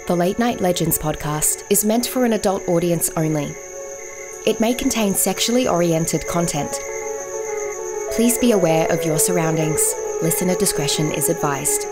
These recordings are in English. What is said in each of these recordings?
The Late Night Legends podcast is meant for an adult audience only. It may contain sexually oriented content. Please be aware of your surroundings. Listener discretion is advised.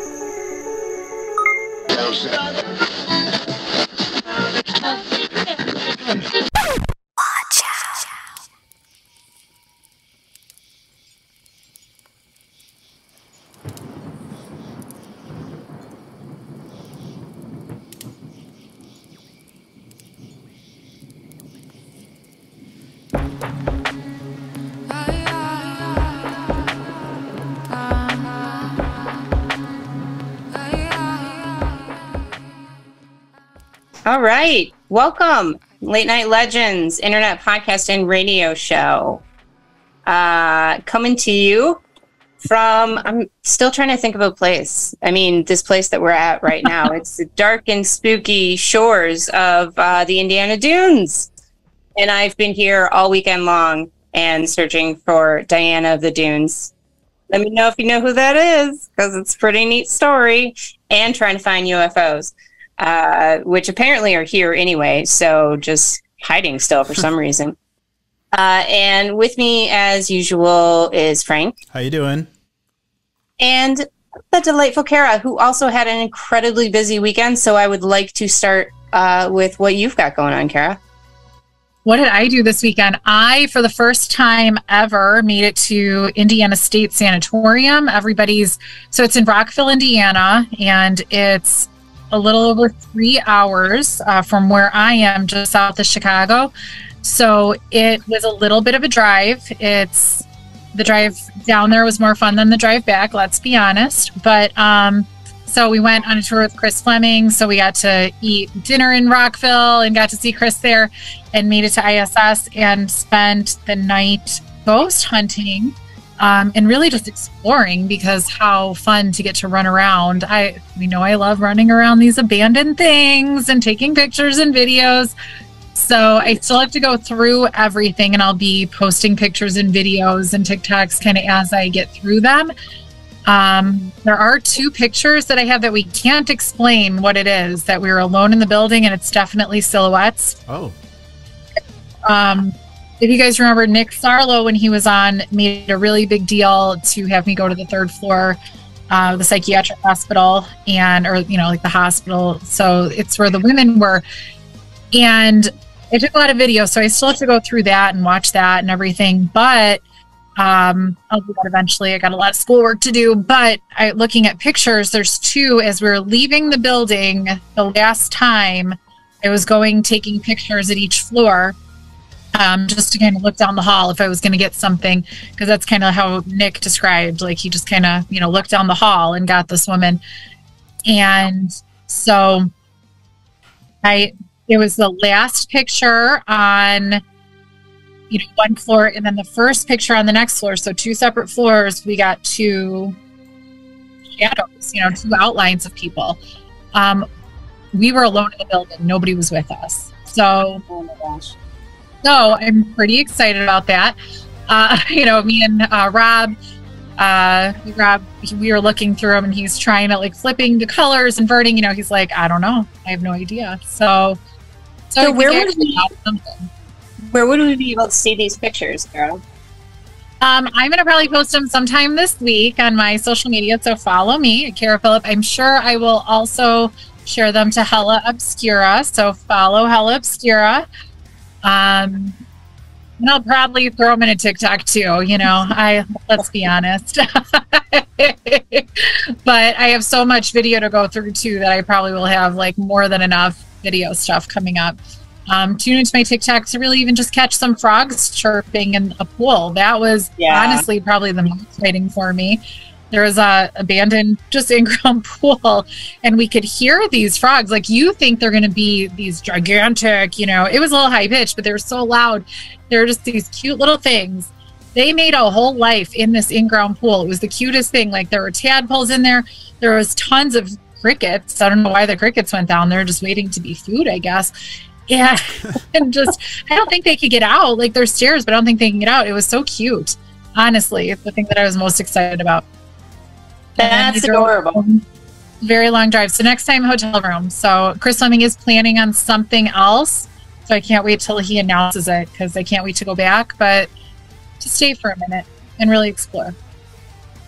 All right. Welcome. Late Night Legends, internet podcast and radio show. Coming to you from, I'm still trying to think of a place. I mean, this place that we're at right now. It's the dark and spooky shores of the Indiana Dunes. And I've been here all weekend long and searching for Diana of the Dunes. Let me know if you know who that is, because it's a pretty neat story. And trying to find UFOs. Which apparently are here anyway, so just hiding still for some reason. And with me, as usual, is Frank. How you doing? And the delightful Kara, who also had an incredibly busy weekend, so I would like to start with what you've got going on, Kara. What did I do this weekend? I, for the first time ever, made it to Indiana State Sanatorium. So it's in Rockville, Indiana, and it's a little over 3 hours from where I am, just south of Chicago. So it was a little bit of a drive. The drive down there was more fun than the drive back, let's be honest. But so we went on a tour with Chris Fleming. So we got to eat dinner in Rockville and got to see Chris there, and made it to ISS and spent the night ghost hunting. And really just exploring, because how fun to get to run around. I love running around these abandoned things and taking pictures and videos. So I still have to go through everything, and I'll be posting pictures and videos and TikToks kind of as I get through them. There are 2 pictures that I have that we can't explain what it is, that we were alone in the building, and it's definitely silhouettes. Oh. If you guys remember, Nick Sarlo, when he was on, made a really big deal to have me go to the 3rd floor of the psychiatric hospital, like the hospital. So it's where the women were. And I took a lot of videos, so I still have to go through that and watch that and everything. But I'll do that eventually. I got a lot of schoolwork to do. But looking at pictures, there's 2 as we were leaving the building the last time. I was taking pictures at each floor. Just to kind of look down the hall if I was going to get something, because that's kind of how Nick described, like he just kind of, looked down the hall and got this woman. And so it was the last picture on, one floor, and then the first picture on the next floor. So 2 separate floors, we got 2 shadows, 2 outlines of people. We were alone in the building. Nobody was with us. So, oh my gosh. So I'm pretty excited about that. Me and Rob, we were looking through them, and he's trying to flipping the colors, inverting. He's like, I don't know, I have no idea. So where would we be able to see these pictures, Carol? I'm going to probably post them sometime this week on my social media. So follow me at Kara Phillip. I'm sure I will also share them to Hella Obscura. So follow Hella Obscura. And I'll probably throw them in a TikTok too, let's be honest. But I have so much video to go through too that I probably will have more than enough video stuff coming up. Tune into my TikTok to really even just catch some frogs chirping in a pool. That was honestly probably the most exciting for me. There was a abandoned, just in-ground pool, and we could hear these frogs. You think they're going to be these gigantic, it was a little high-pitched, but they were so loud. They were just these cute little things. They made a whole life in this in-ground pool. It was the cutest thing. There were tadpoles in there. There was tons of crickets. I don't know why the crickets went down there, just waiting to be food, I guess. Yeah, and I don't think they could get out. There's stairs, but I don't think they can get out. It was so cute. Honestly, it's the thing that I was most excited about. That's adorable. very long drive. So next time, hotel room. So Chris Fleming is planning on something else. So I can't wait till he announces it because I can't wait to go back. But to stay for a minute and really explore.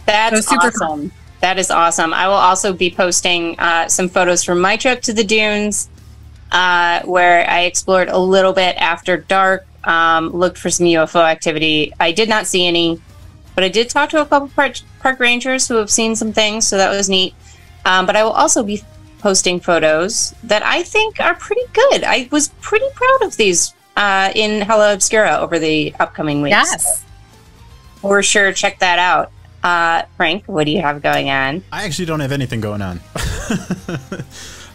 That's super awesome. Fun. That is awesome. I will also be posting some photos from my trip to the dunes, where I explored a little bit after dark, looked for some UFO activity. I did not see any, but I did talk to a couple park rangers who have seen some things, so that was neat. But I will also be posting photos that I think are pretty good. I was pretty proud of these in Hella Obscura over the upcoming weeks. Yes. For sure, check that out. Frank, what do you have going on? I actually don't have anything going on.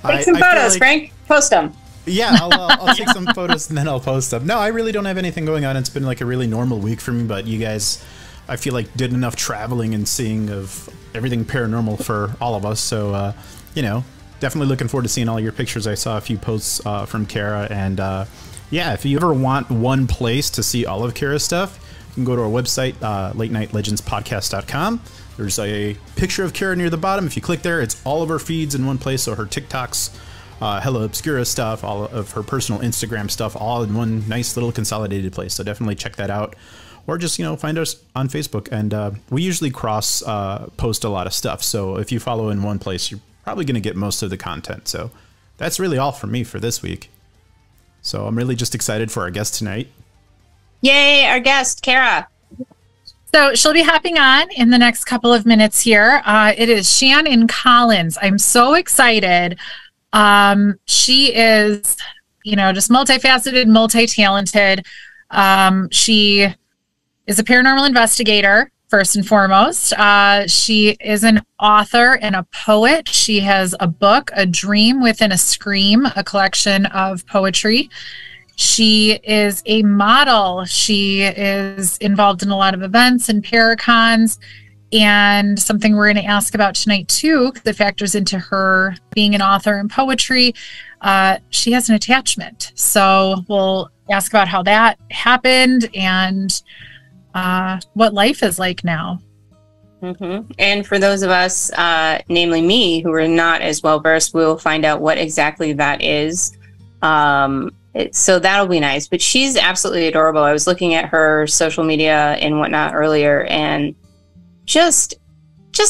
Take some photos, Frank. Post them. Yeah, I'll take some photos and then I'll post them. No, I really don't have anything going on. It's been like a really normal week for me, but you guys, I feel like, did enough traveling and seeing of everything paranormal for all of us. So, you know, definitely looking forward to seeing all your pictures. I saw a few posts from Kara, and yeah, if you ever want one place to see all of Kara's stuff, you can go to our website, latenightlegendspodcast.com. There's a picture of Kara near the bottom. If you click there, it's all of her feeds in one place. So her TikToks, Hella Obscura stuff, all of her personal Instagram stuff, all in one nice little consolidated place. So definitely check that out. Or just, you know, find us on Facebook. And we usually cross post a lot of stuff. So if you follow in one place, you're probably going to get most of the content. So that's really all from me for this week. So I'm really just excited for our guest tonight. Yay, our guest, Kara. So she'll be hopping on in the next couple of minutes here. It is Shannon Collins. I'm so excited. She is, you know, just multifaceted, multi-talented. She is a paranormal investigator, first and foremost. She is an author and a poet. She has a book, A Dream Within a Scream, a collection of poetry. She is a model. She is involved in a lot of events and paracons, and something we're going to ask about tonight too, that factors into her being an author in poetry. She has an attachment. So we'll ask about how that happened and what life is like now. Mm-hmm. And for those of us, namely me, who are not as well versed, we'll find out what exactly that is. So that'll be nice. But she's absolutely adorable. I was looking at her social media and whatnot earlier, and just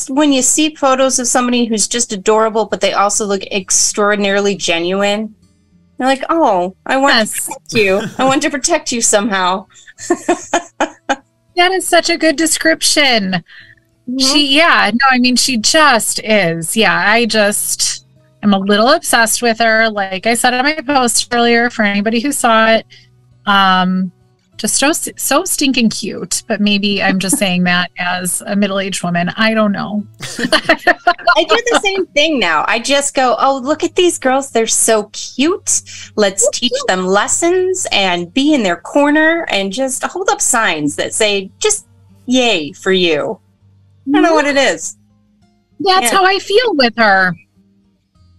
when you see photos of somebody who's just adorable, but they also look extraordinarily genuine, you're like, oh, I want to protect you. I want to protect you somehow. That is such a good description. Mm-hmm. She just is. Yeah, I'm a little obsessed with her. Like I said in my post earlier, for anybody who saw it, just so stinking cute. But maybe I'm just saying that as a middle-aged woman. I don't know. I do the same thing now. I just go, oh, look at these girls. They're so cute. Let's teach them lessons and be in their corner and just hold up signs that say, just yay for you. I don't know what it is. That's how I feel with her.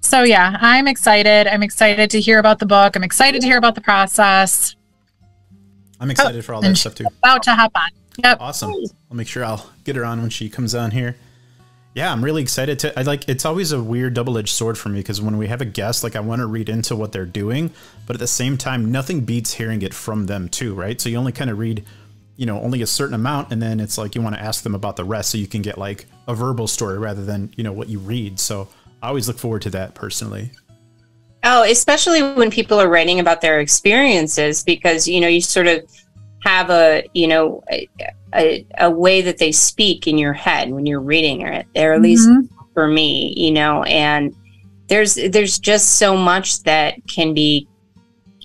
So yeah, I'm excited. I'm excited to hear about the book. I'm excited to hear about the process. I'm excited for all that stuff too. About to hop on. Yep. Awesome. I'll make sure I'll get her on when she comes on here. Yeah, I'm really excited to. It's always a weird double-edged sword for me, because when we have a guest, like, I want to read into what they're doing, but at the same time, nothing beats hearing it from them too, right? So you only kind of read, you know, only a certain amount, and then it's like you want to ask them about the rest, so you can get like a verbal story rather than, you know, what you read. So I always look forward to that personally. Oh, especially when people are writing about their experiences, because, you know, you sort of have a way that they speak in your head when you're reading it, or at least for me, you know, and there's just so much that can be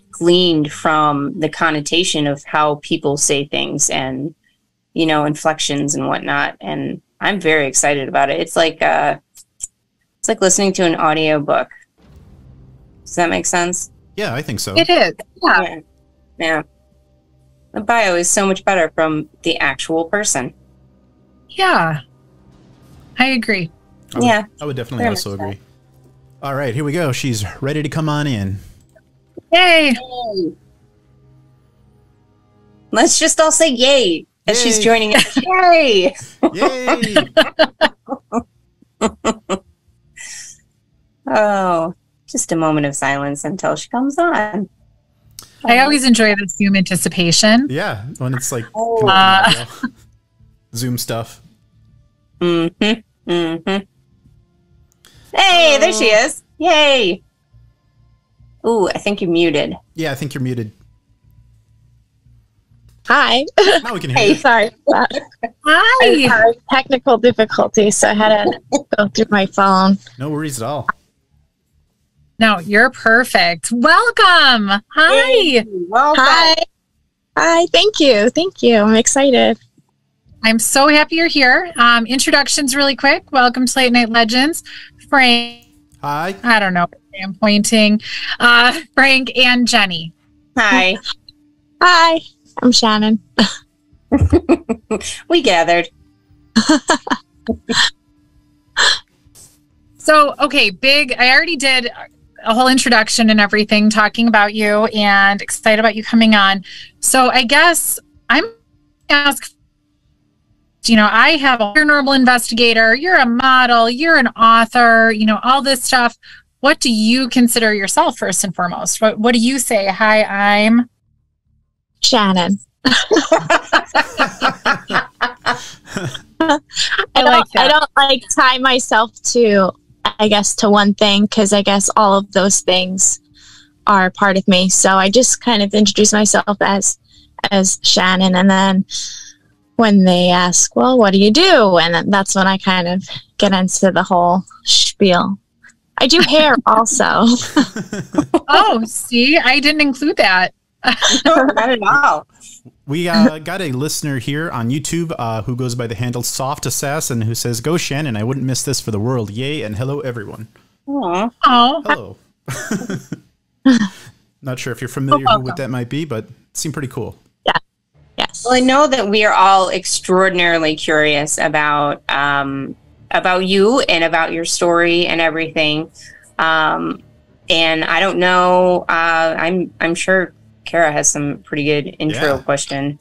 gleaned from the connotation of how people say things and, you know, inflections and whatnot. And I'm very excited about it. It's like listening to an audiobook. Does that make sense? Yeah, I think so. It is. Yeah. The bio is so much better from the actual person. Yeah. I agree. I would definitely also agree. All right, here we go. She's ready to come on in. Yay. Let's just all say yay as she's joining us. Yay! Yay! Oh, just a moment of silence until she comes on. I always enjoy the Zoom anticipation. Yeah, when it's like Zoom stuff. Mm-hmm. Mm-hmm. Hey, there she is. Yay. Ooh, I think you're muted. Yeah, I think you're muted. Hi. Now we can hear you. Sorry. Hi. Technical difficulty, so I had to go through my phone. No worries at all. No, you're perfect. Welcome. Hi. Hey, welcome. Hi. Thank you. I'm excited. I'm so happy you're here. Introductions really quick. Welcome to Late Night Legends. Frank. Hi. I don't know. I'm pointing. Frank and Jenny. Hi. Hi. I'm Shannon. We gathered. So, okay, I already did a whole introduction and everything talking about you and excited about you coming on. So I guess I'm ask, I have a paranormal investigator, you're a model, you're an author, all this stuff. What do you consider yourself first and foremost? What do you say? Hi, I'm Shannon. I don't like tie myself to, I guess, to one thing, because I guess all of those things are part of me. So I just kind of introduce myself as Shannon, and then when they ask, well, what do you do? And that's when I kind of get into the whole spiel. I do hair also. Oh, see, I didn't include that. No, not at all. We got a listener here on YouTube who goes by the handle Soft Assassin, who says, "Go Shannon, I wouldn't miss this for the world. Yay, and hello everyone." Aww. Oh, Hello. Not sure if you're familiar with what that might be, but it seemed pretty cool. Yeah. Yes. Well, I know that we are all extraordinarily curious about you and about your story and everything. And I don't know. I'm sure Kara has some pretty good intro question.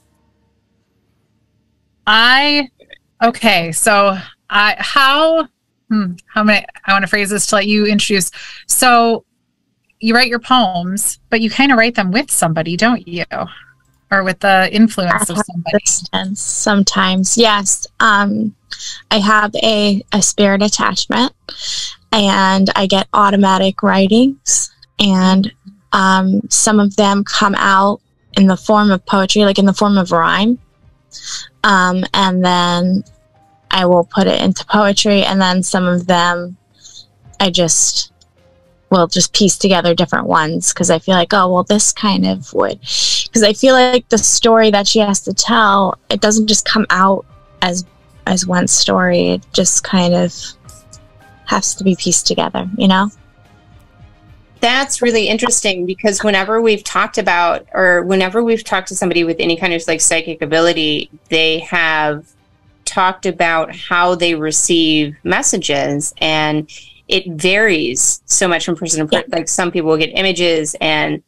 Okay, so how many, I want to phrase this to let you introduce. So you write your poems, but you kind of write them with somebody, don't you? Or with the influence of somebody? Sometimes, yes. I have a spirit attachment, and I get automatic writings, and some of them come out in the form of poetry, like in the form of rhyme. And then I will put it into poetry, and then some of them I will just piece together different ones, because I feel like, oh, well, this kind of would, because I feel like the story that she has to tell, it doesn't just come out as one story. It just kind of has to be pieced together, That's really interesting, because whenever we've talked to somebody with any kind of like psychic ability, they have talked about how they receive messages, and it varies so much from person to person. Like some people will get images and,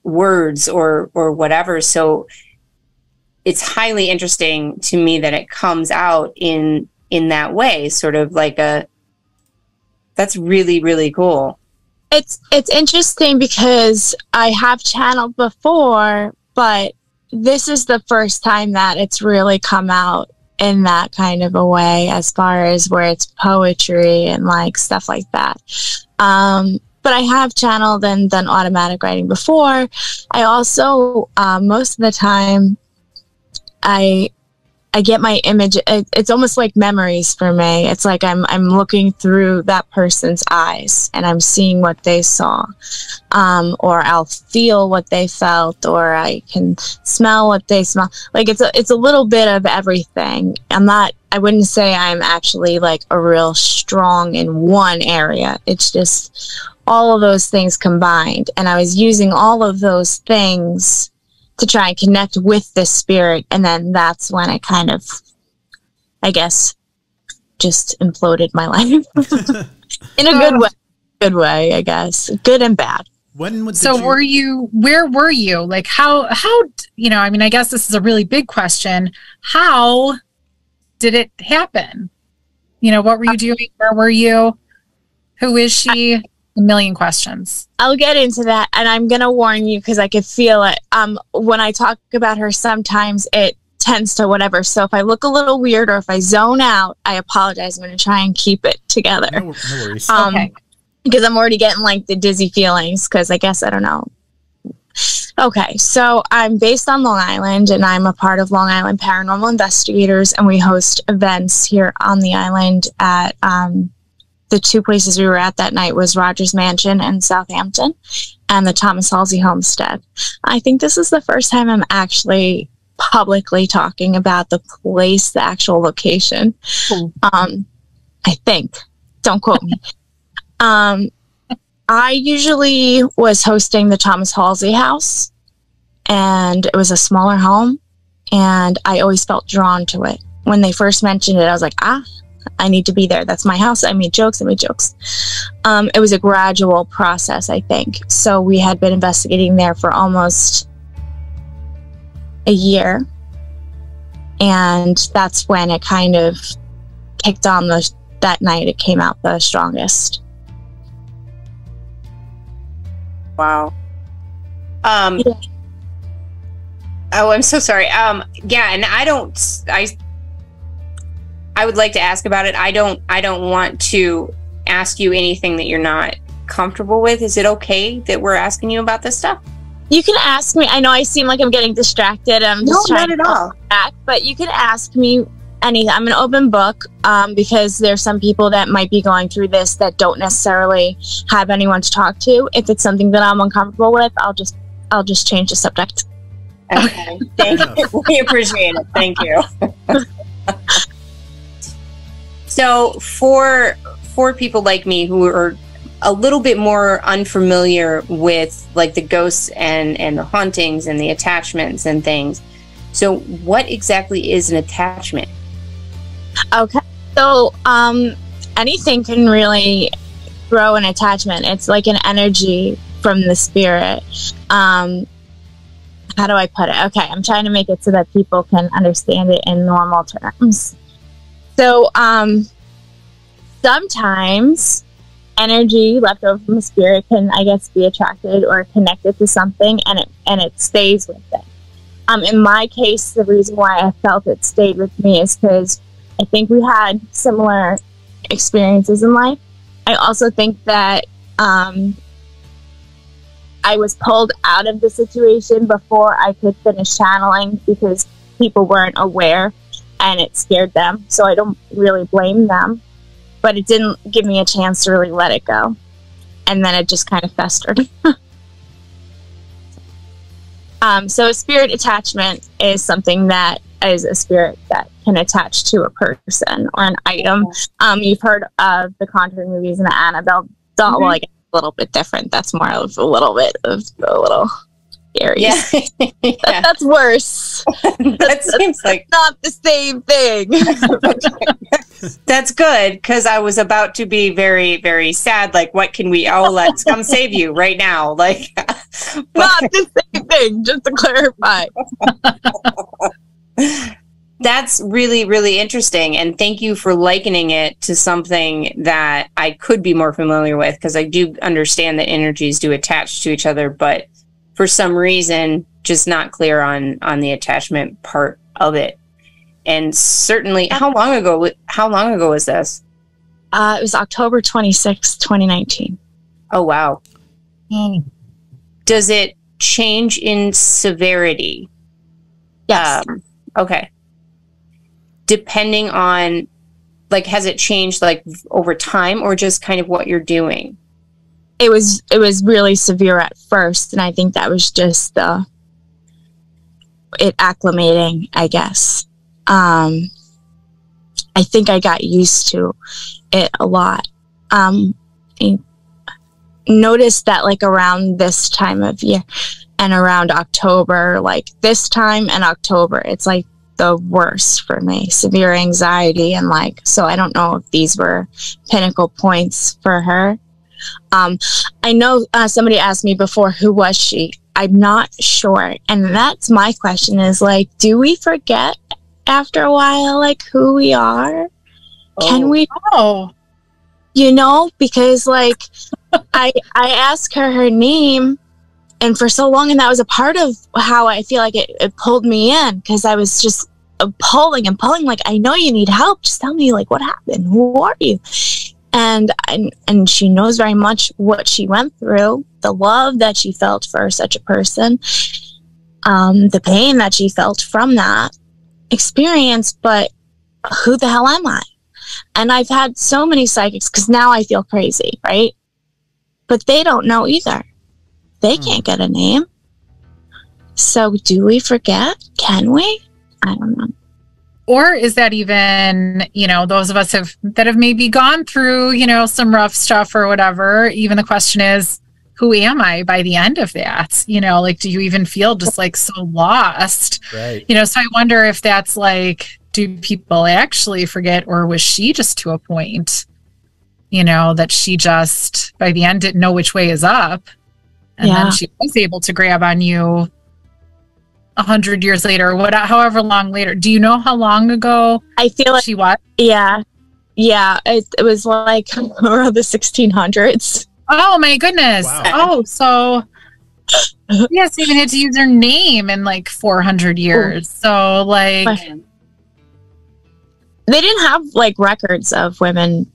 words or whatever. So it's highly interesting to me that it comes out in that way, sort of like that's really, really cool. It's interesting because I have channeled before, but this is the first time that it's really come out in that kind of a way, as far as where it's poetry and like stuff like that. But I have channeled and done automatic writing before. I also, most of the time, I get my image. It's almost like memories for me. It's like I'm looking through that person's eyes, and I'm seeing what they saw, or I'll feel what they felt, or I can smell what they smell. Like it's a little bit of everything. I wouldn't say I'm actually like a real strong in one area. It's just all of those things combined, and I was using all of those things to try and connect with this spirit, and then that's when it kind of, I guess, just imploded my life in a good way, I guess, good and bad. Where were you? Like how, I guess this is a really big question. How did it happen? what were you doing? Where were you? Who is she? A million questions. I'll get into that, and I'm going to warn you because I could feel it. When I talk about her, sometimes it tends to whatever. So if I look a little weird or if I zone out, I apologize. I'm going to try and keep it together. No worries. Okay. Because I'm already getting like the dizzy feelings because I guess I don't know. Okay, so I'm based on Long Island, and I'm a part of Long Island Paranormal Investigators, and we host events here on the island at the two places we were at that night was Rogers Mansion in Southampton and the Thomas Halsey Homestead. I think this is the first time I'm actually publicly talking about the place, the actual location. I think. Don't quote me. I usually was hosting the Thomas Halsey house, and it was a smaller home, and I always felt drawn to it. When they first mentioned it, I was like, I need to be there. That's my house. I made jokes. It was a gradual process, I think. So we had been investigating there for almost a year, and that's when it kind of kicked on. That night it came out the strongest. Wow. Yeah. Oh, I'm so sorry. Yeah, and I would like to ask about it. I don't want to ask you anything that you're not comfortable with. Is it okay that we're asking you about this stuff? You can ask me. I know I seem like I'm getting distracted. I'm just no, trying not to at all. back, but you can ask me anything. I'm an open book because there's some people that might be going through this that don't necessarily have anyone to talk to. If it's something that I'm uncomfortable with, I'll just change the subject. Okay. Thank you. We appreciate it. Thank you. So for people like me who are a little bit more unfamiliar with like the ghosts and the hauntings and the attachments and things, so what exactly is an attachment? Okay, so anything can really throw an attachment. It's like an energy from the spirit. How do I put it? Okay, I'm trying to make it so that people can understand it in normal terms. So sometimes energy left over from a spirit can, I guess, be attracted or connected to something, and it stays with it. In my case, the reason why I felt it stayed with me is because I think we had similar experiences in life. I also think that I was pulled out of the situation before I could finish channeling because people weren't aware and it scared them. So I don't really blame them, but it didn't give me a chance to really let it go. And then it just kind of festered. So a spirit attachment is something that is a spirit that can attach to a person or an item. You've heard of the Conjuring movies and the Annabelle doll. Well, I guess a little bit different. That's more of a little bit of a little scary. Yeah. Yeah. That's worse. That seems like not the same thing. That's good, because I was about to be very, very sad. Like, what can we? Oh, let's come save you right now. Like, not the same thing. Just to clarify. That's really, really interesting, and thank you for likening it to something that I could be more familiar with, because I do understand that energies do attach to each other, but for some reason, just not clear on the attachment part of it. And certainly, how long ago was this? It was October 26th, 2019. Oh, wow. Does it change in severity? Yes. Okay. Depending on, like, has it changed, like, over time, or just kind of what you're doing? It was really severe at first, and I think that was just it acclimating, I guess. I think I got used to it a lot. I noticed that, like, around this time of year and around October, like this time and October, it's like the worst for me. Severe anxiety, and like, so I don't know if these were pinnacle points for her. I know somebody asked me before, who was she? I'm not sure. And that's my question, is like, do we forget after a while, like, who we are? Can we? Oh, Because like I asked her name, and for so long, and that was a part of how I feel like it pulled me in, because I was just pulling, like, I know you need help. Just tell me, like, what happened? Who are you? And she knows very much what she went through, the love that she felt for such a person, the pain that she felt from that experience. But who the hell am I? And I've had so many psychics, because now I feel crazy, right? But they don't know either. They can't get a name. So do we forget? Can we? I don't know. Or is that even, those of us that have maybe gone through, some rough stuff or whatever, even the question is, who am I by the end of that? Like, do you even feel just like so lost? Right. So I wonder if that's like, do people actually forget, or was she just to a point, that she just by the end didn't know which way is up, and then she was able to grab on you 100 years later, however long later. Do you know how long ago? I feel like she was? Yeah, it was like around the 1600s. Oh my goodness! Wow. Oh, so yes, even had to use her name in like 400 years. So like, they didn't have like records of women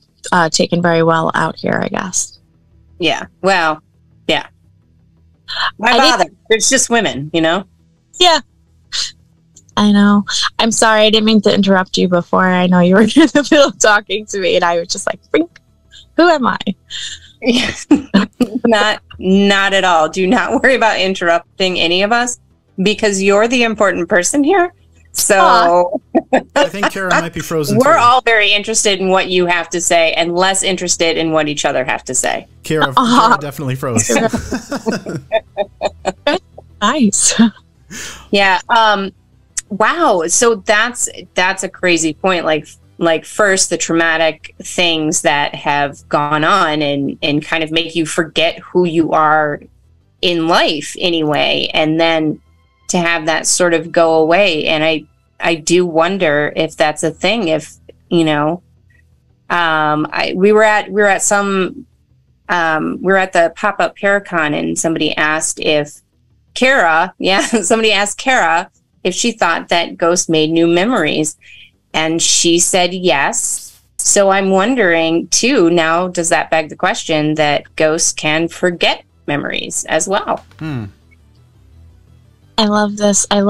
taken very well out here, I guess. Yeah. Well, yeah. Why bother? It's just women, Yeah. I know. I'm sorry. I didn't mean to interrupt you before. I know you were in the middle of talking to me, and I was just like, Frink. Who am I? Yes. Not at all. Do not worry about interrupting any of us, because you're the important person here. So I think Kara might be frozen. We're too. all very interested in what you have to say, and less interested in what each other have to say. Kara definitely froze. Nice. Yeah. Wow. So that's a crazy point. Like first the traumatic things that have gone on and kind of make you forget who you are in life anyway. And then to have that sort of go away. And I do wonder if that's a thing, if, we were at the pop-up Paracon, and somebody asked Kara if she thought that ghosts made new memories, and she said yes. So I'm wondering too, now, does that beg the question that ghosts can forget memories as well? I love this. I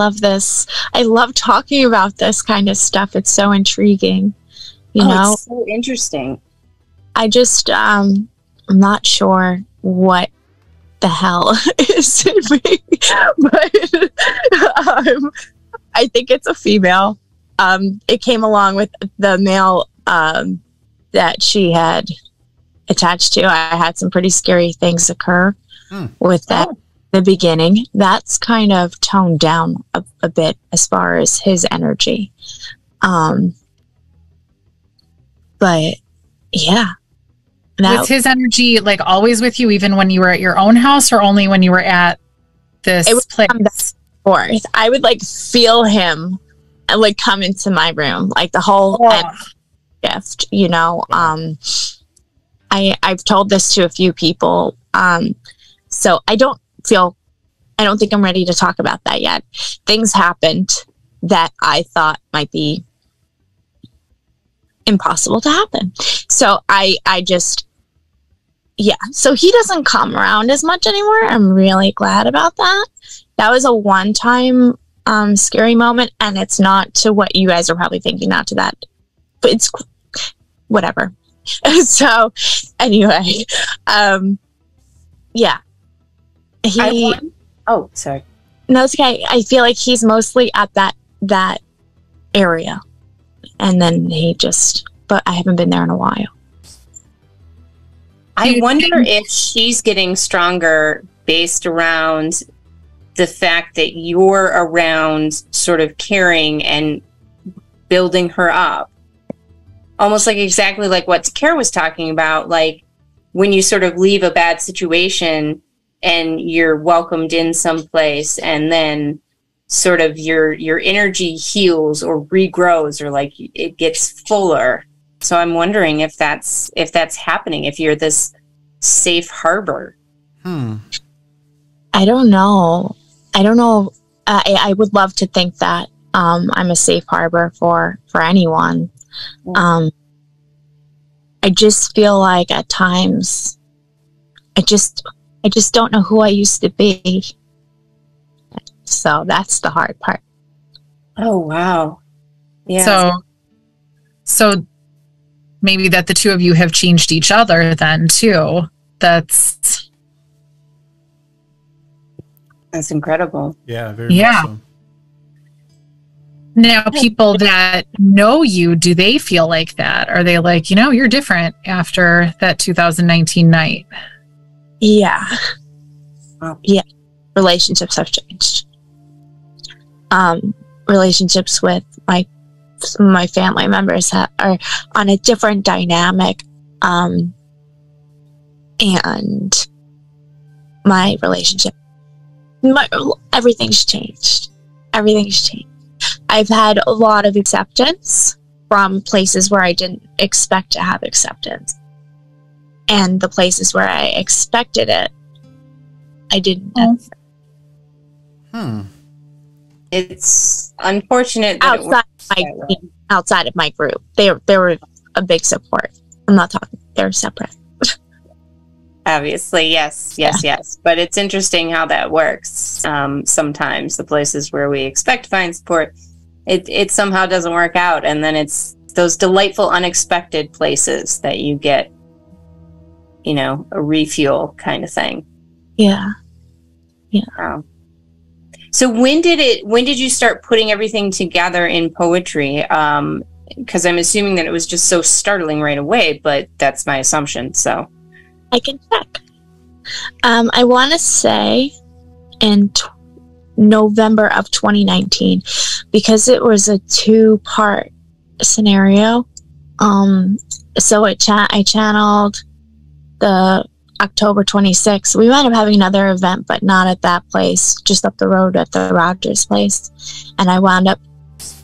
love talking about this kind of stuff. It's so intriguing. It's so interesting. I just, I'm not sure what the hell is in me, but I think it's a female. It came along with the male that she had attached to. I had some pretty scary things occur with that. The beginning, that's kind of toned down a bit as far as his energy. But yeah. Was his energy like always with you, even when you were at your own house, or only when you were at this place? Forth. I would like feel him like come into my room, like the whole shift, I've told this to a few people. So I don't think I'm ready to talk about that yet. Things happened that I thought might be impossible to happen. So I just, so he doesn't come around as much anymore. I'm really glad about that. That was a one-time scary moment, and it's not to what you guys are probably thinking, not to that, but it's whatever. So anyway, Oh, sorry. No, it's okay. I feel like he's mostly at that area, and then but I haven't been there in a while. I wonder if she's getting stronger based around the fact that you're around, sort of caring and building her up. Almost like exactly like what Kara was talking about, like when you sort of leave a bad situation and you're welcomed in someplace, and then sort of your energy heals or regrows, or like it gets fuller. So I'm wondering if that's happening, if you're this safe harbor. I don't know. I would love to think that I'm a safe harbor for anyone. I just feel like at times I just don't know who I used to be. So that's the hard part. Oh, wow. Yeah. So maybe that the two of you have changed each other then too. That's incredible. Yeah, very much so. Now, people that know you, do they feel like that? Are they like, you're different after that 2019 night? Yeah. Yeah. Relationships have changed. Relationships with my family members are on a different dynamic. And my relationship, everything's changed. Everything's changed. I've had a lot of acceptance from places where I didn't expect to have acceptance. And the places where I expected it, I didn't. It's unfortunate that outside of my group. They were a big support. I'm not talking, they're separate. Obviously, yes. But it's interesting how that works. Sometimes the places where we expect to find support, it somehow doesn't work out. And then it's those delightful, unexpected places that you get, a refuel kind of thing. Yeah. Wow. So when did you start putting everything together in poetry? Because I'm assuming that it was just so startling right away, but that's my assumption. So I can check. I want to say in November of 2019, because it was a 2-part scenario. So I channeled the October 26th. We wound up having another event, but not at that place, just up the road at the Rogers place. And I wound up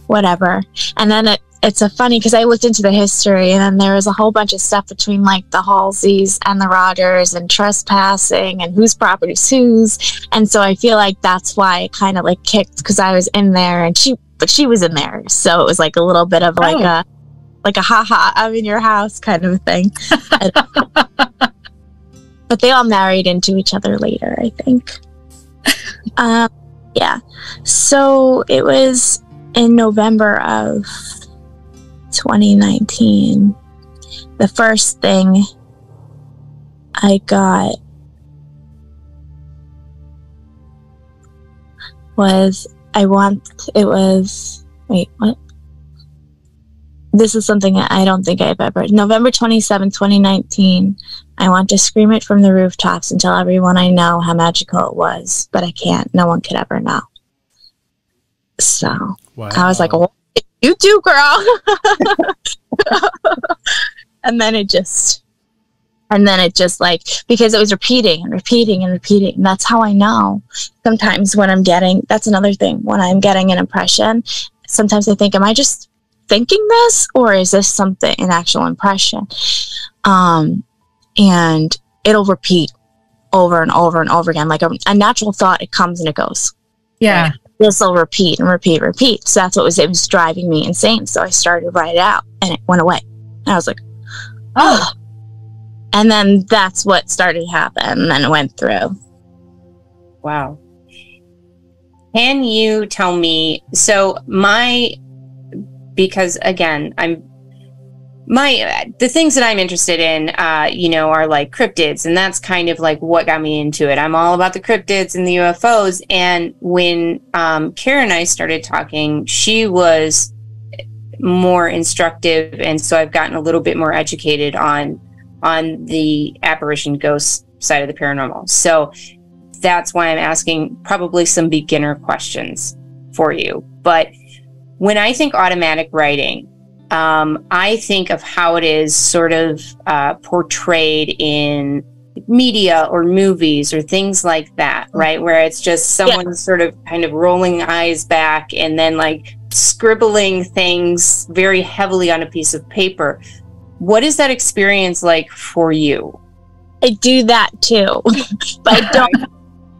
whatever. And then it's a funny, because I looked into the history, and then there was a whole bunch of stuff between the Halseys and the Rogers and trespassing and whose property's whose. And so I feel like that's why it kind of kicked, because I was in there and she was in there. So it was a little bit of a haha, I'm in your house kind of thing. But they all married into each other later, I think. Yeah. So it was in November of 2019. The first thing I got was wait, what? This is something that I don't think I've ever. November 27, 2019. I want to scream it from the rooftops and tell everyone I know how magical it was, but I can't. No one could ever know. So wow. I was like, well, you do, girl. And then it just because it was repeating and repeating and repeating. And that's how I know sometimes when that's another thing, when I'm getting an impression, sometimes I think, am I just thinking this, or is this an actual impression? And it'll repeat over and over and over again, like a natural thought. It comes and it goes. Yeah. This will repeat and repeat. So that's it was driving me insane. So I started to write it out, and it went away. And I was like, oh. And then that's what started to happen, and then it went through. Wow. Can you tell me, because again, the things that I'm interested in, are cryptids, and that's kind of what got me into it. I'm all about the cryptids and the UFOs. And when Kara and I started talking, she was more instructive, and so I've gotten a little bit more educated on the apparition ghost side of the paranormal. So that's why I'm asking probably some beginner questions for you. But when I think automatic writing, I think of how it is sort of portrayed in media or movies or things like that, right? Where it's just someone sort of kind of rolling eyes back and then scribbling things very heavily on a piece of paper. What is that experience like for you? I do that too, but I don't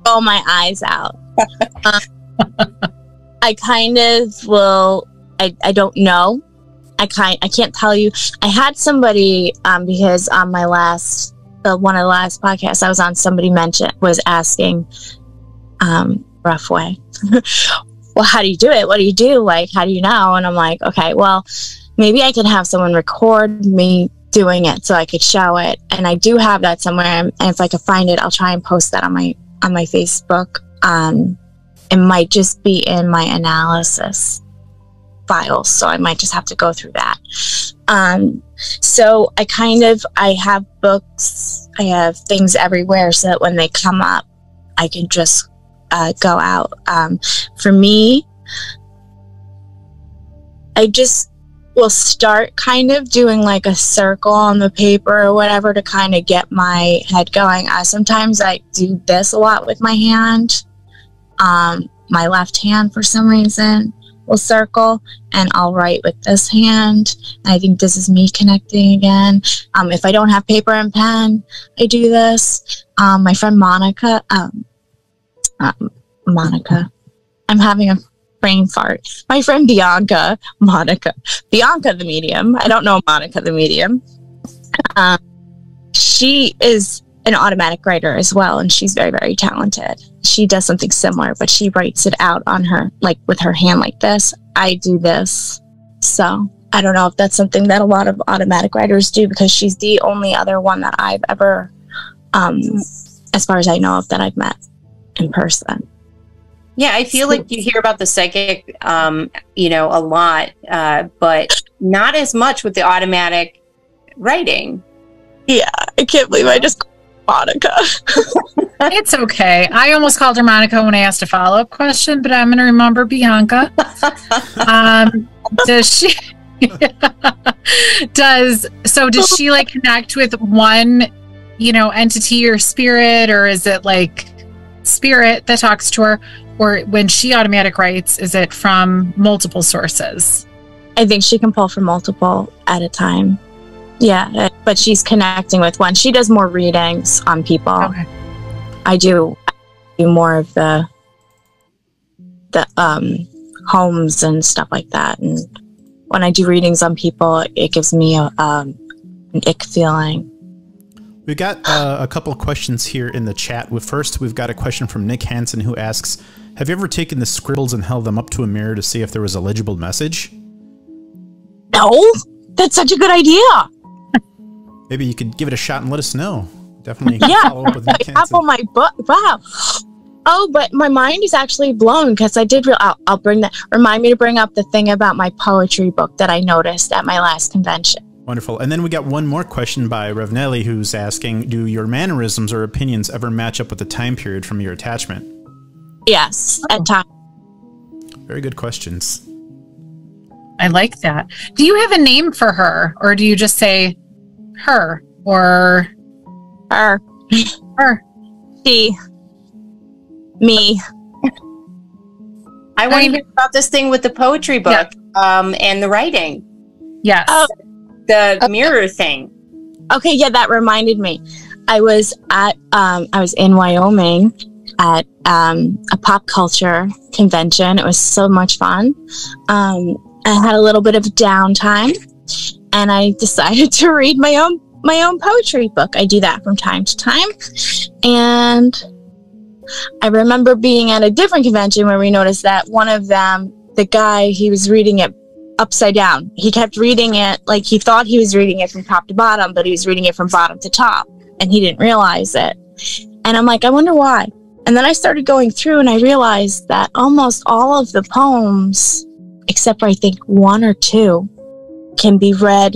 roll my eyes out. I kind of will. I don't know. I can't tell you. I had somebody because on my last one of the last podcasts I was on, somebody was asking rough way. Well, how do you do it? What do you do? Like, how do you know? And I'm like, okay, well, maybe I could have someone record me doing it so I could show it. And I do have that somewhere. And if I could find it, I'll try and post that on my Facebook. It might just be in my analysis files, so I might just have to go through that. So I have books, I have things everywhere so that when they come up, I can just go out. For me, I just will start kind of doing like a circle on the paper or whatever to kind of get my head going. Sometimes I do this a lot with my hand. My left hand, for some reason, will circle, and I'll write with this hand. I think this is me connecting again. If I don't have paper and pen, I do this. My friend Monica, I'm having a brain fart. My friend Bianca the medium. I don't know Monica the medium. She is an automatic writer as well, and she's very, very talented. She does something similar, but she writes it out on her, like with her hand like this. I do this. So I don't know if that's something that a lot of automatic writers do, because she's the only other one that I've ever, as far as I know of, that I've met in person. Yeah, I feel like you hear about the psychic, a lot, but not as much with the automatic writing. Yeah, I can't believe I just called Monica. It's okay. I almost called her Monica when I asked a follow-up question, but I'm going to remember Bianca. Does she like connect with one, entity or spirit, or is it like spirit that talks to her? Or when she automatic writes, is it from multiple sources? I think she can pull from multiple at a time. Yeah, but she's connecting with one. She does more readings on people. Okay. I do more of the homes and stuff like that. And when I do readings on people, it gives me an ick feeling. We got a couple of questions here in the chat. First, we've got a question from Nick Hansen, who asks, have you ever taken the scribbles and held them up to a mirror to see if there was a legible message? No, that's such a good idea. Maybe you could give it a shot and let us know. Definitely follow up with Nick Hansen. I have on my book. Wow. Oh, but my mind is actually blown, because I did. I'll bring that. Remind me to bring up the thing about my poetry book that I noticed at my last convention. Wonderful. And then we got one more question by Revnelli, who's asking, do your mannerisms or opinions ever match up with the time period from your attachment? Yes, at times. Very good questions. I like that. Do you have a name for her, or do you just say her or her? She. Me. I want to hear about this thing with the poetry book, and the writing. Yes. Oh. The mirror thing. Okay, yeah, that reminded me. I was in Wyoming at a pop culture convention. It was so much fun. I had a little bit of downtime, and I decided to read my own poetry book. I do that from time to time. And I remember being at a different convention where we noticed that one of them, the guy, he was reading it upside down. He kept reading it like he thought he was reading it from top to bottom, but he was reading it from bottom to top, and he didn't realize it. And I'm like, I wonder why. And then I started going through, and I realized that almost all of the poems, except for I think one or two, can be read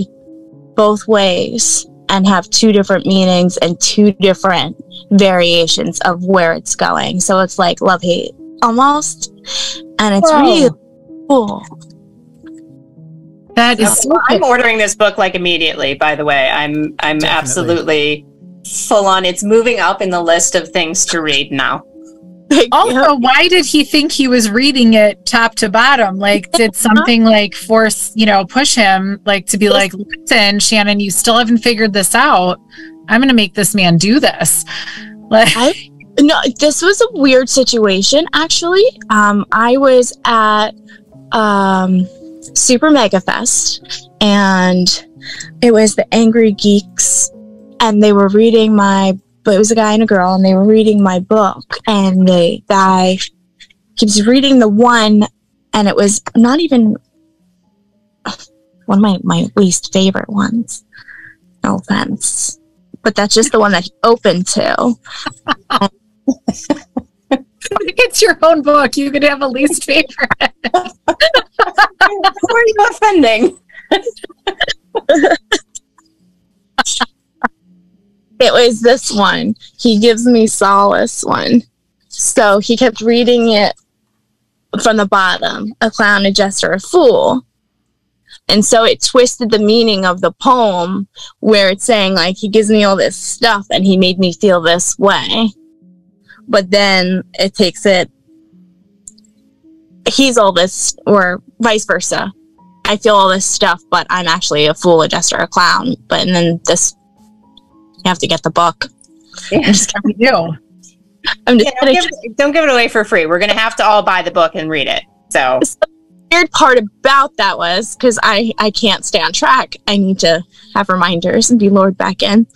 both ways and have two different meanings and two different variations of where it's going. So it's like love-hate almost, and it's really cool. That is so I'm ordering this book like immediately, by the way. I'm absolutely full on. It's moving up in the list of things to read now. Also, why did he think he was reading it top to bottom? Like, did something like force, push him like to be like, listen, Shannon, you still haven't figured this out. I'm going to make this man do this. Like, no, this was a weird situation, actually. I was at Super Mega Fest, and it was the Angry Geeks, and they were reading but it was a guy and a girl, and they were reading my book, and the guy keeps reading the one, and it was not even one of my least favorite ones. No offense. But that's just the one that he opened to. It's your own book. You could have a least favorite. Who are you offending? It was this one. He gives me solace one. So he kept reading it from the bottom. A clown, a jester, a fool. And so it twisted the meaning of the poem where it's saying, like, he gives me all this stuff and he made me feel this way. But then it takes it, he's all this, or vice versa. I feel all this stuff, but I'm actually a fool, a jester, a clown. But and then this, you have to get the book. Yeah, just we do. Don't give it away for free. We're going to have to all buy the book and read it. So the weird part about that was, because I can't stay on track, I need to have reminders and be lured back in.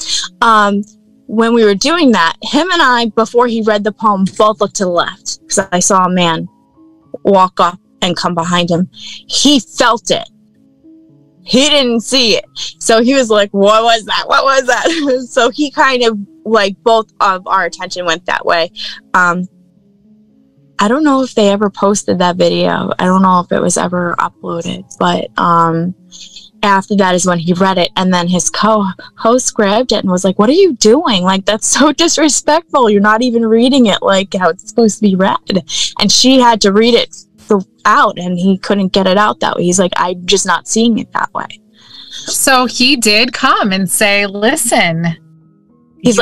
When we were doing that, him and I, before he read the poem, both looked to the left, because I saw a man walk up and come behind him. He felt it. He didn't see it. So he was like, what was that? What was that? So he kind of, like, both of our attention went that way. I don't know if they ever posted that video. I don't know if it was ever uploaded. But after that is when he read it. And then his co-host grabbed it and was like, what are you doing? Like, that's so disrespectful. You're not even reading it like how it's supposed to be read. And she had to read it out, and he couldn't get it out that way. He's like, I'm just not seeing it that way. So he did come and say, listen, he's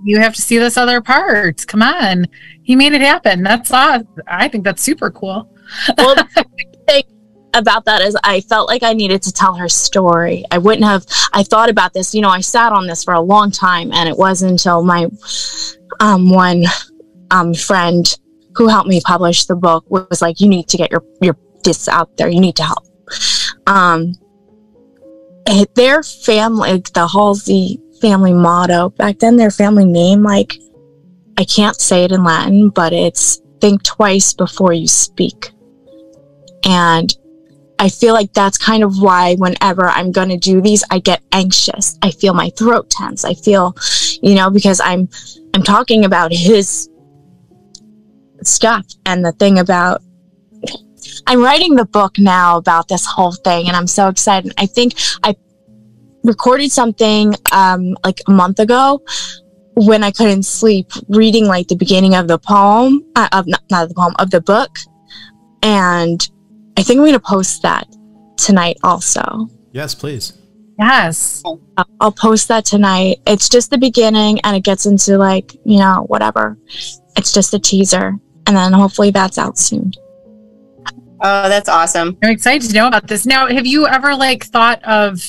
you have to see this other part. Come on. He made it happen. That's I think that's super cool. Well, the thing about that is I felt like I needed to tell her story. I thought about this, I sat on this for a long time, and it wasn't until my one friend who helped me publish the book was like, you need to get your this out there. You need to help. Their family, the Halsey family motto, back then their family name, like, I can't say it in Latin, but it's think twice before you speak. And I feel like that's kind of why whenever I'm going to do these, I get anxious. I feel my throat tense. I feel, because I'm talking about his stuff. And the thing about, I'm writing the book now about this whole thing, and I'm so excited. I think I recorded something like a month ago when I couldn't sleep, reading like the beginning of the poem, of the book. And I think I'm going to post that tonight also. Yes, please. Yes. I'll post that tonight. It's just the beginning, and it gets into like, whatever. It's just a teaser. And then hopefully that's out soon. Oh, that's awesome. I'm excited to know about this. Now, have you ever like thought of,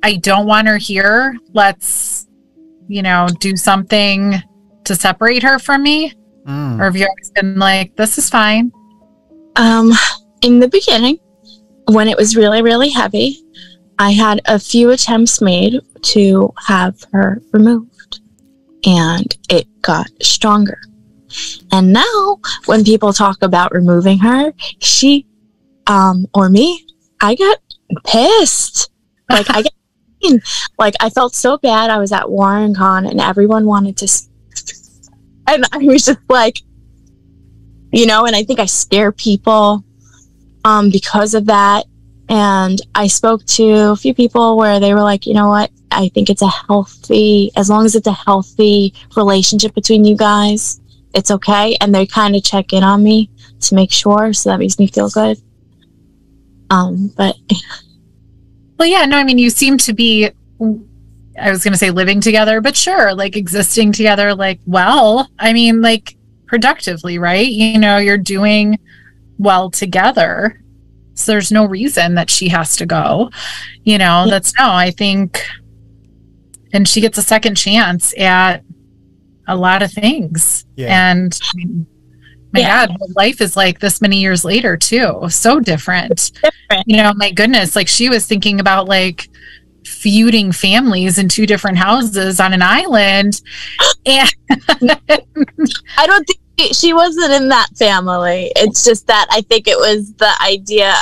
I don't want her here. Let's, do something to separate her from me? Or have you always been like, this is fine? In the beginning, when it was really, really heavy, I had a few attempts made to have her removed, and it got stronger. And now when people talk about removing her, she, or me, I got pissed. Like, I felt so bad. I was at Warren Con, and everyone wanted to, and I was just like, and I think I scare people because of that. And I spoke to a few people where they were like, you know what? I think it's as long as it's a healthy relationship between you guys, it's okay. And they kind of check in on me to make sure. So that makes me feel good. But. Well, yeah, no, I mean, you seem to be, I was going to say living together, but sure, like existing together, like, well, I mean, like productively, right? You know, you're doing well together. So there's no reason that she has to go. You know, I think, and she gets a second chance at a lot of things. Yeah. And I mean, my God, life is like this many years later too. So different. You know, my goodness, like she was thinking about like feuding families in 2 different houses on an island. And I don't think she wasn't in that family. It's just that I think it was the idea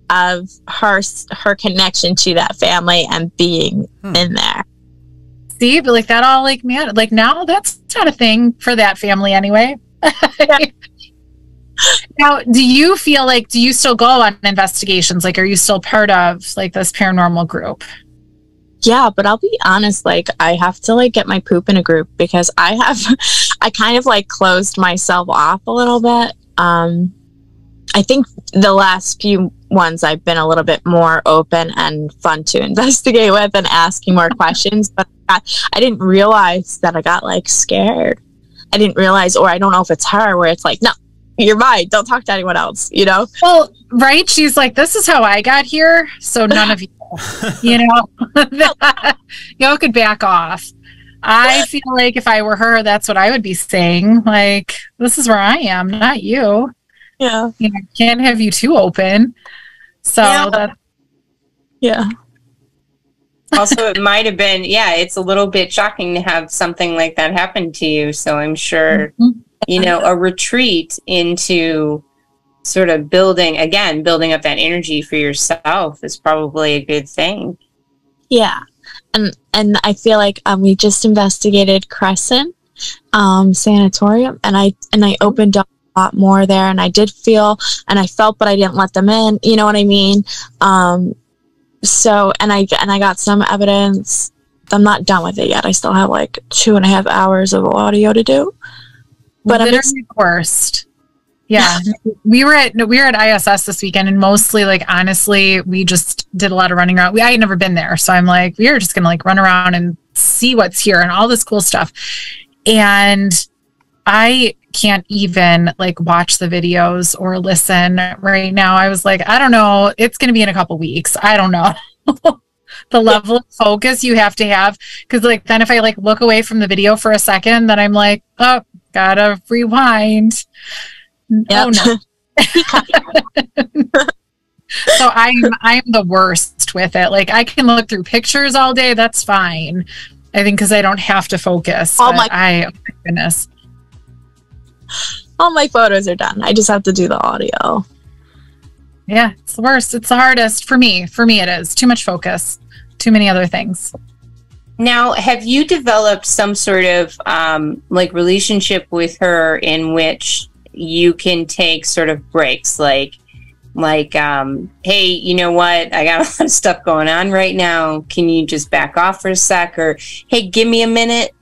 of her connection to that family and being in there. See, but like that all like, man, like now that's not a thing for that family anyway. Now, do you feel like, do you still go on investigations? Like, are you still part of like this paranormal group? Yeah, but I'll be honest, like I have to like get my poop in a group because I kind of like closed myself off a little bit. I think the last few ones I've been a little bit more open and fun to investigate with and asking more questions, but I didn't realize that I got like scared. I didn't realize, or I don't know if it's her, where it's like, no, you're mine. Don't talk to anyone else, you know? Well, right. She's like, this is how I got here. So none of you, you know, y'all could back off. I feel like if I were her, that's what I would be saying. Like, this is where I am, not you. Yeah. You know, can't have you too open. So yeah. Also, it might have been, it's a little bit shocking to have something like that happen to you. So I'm sure, you know, a retreat into sort of building up that energy for yourself is probably a good thing. Yeah. And I feel like we just investigated Crescent Sanatorium, and I opened up a lot more there, and I did feel, and I felt, but I didn't let them in. You know what I mean? So, and I got some evidence. I'm not done with it yet. I still have like 2.5 hours of audio to do. But I'm the worst. Yeah. we were at ISS this weekend, and mostly like, honestly, we just did a lot of running around. I had never been there. So I'm like, we are just going to like run around and see what's here and all this cool stuff. And I can't even like watch the videos or listen right now. I was like, I don't know. It's going to be in a couple weeks. I don't know. The level of focus you have to have. Cause like, then if I like look away from the video for a second, then I'm like, oh, gotta rewind. Yep. Oh no. So I'm the worst with it. Like I can look through pictures all day. That's fine. I think cause I don't have to focus. Oh my goodness. All my photos are done. I just have to do the audio. Yeah, it's the worst. It's the hardest for me. For me, it is too much focus, too many other things. Now, have you developed some sort of like relationship with her in which you can take sort of breaks, like, hey, you know what? I got a lot of stuff going on right now. Can you just back off for a sec? Or, hey, give me a minute.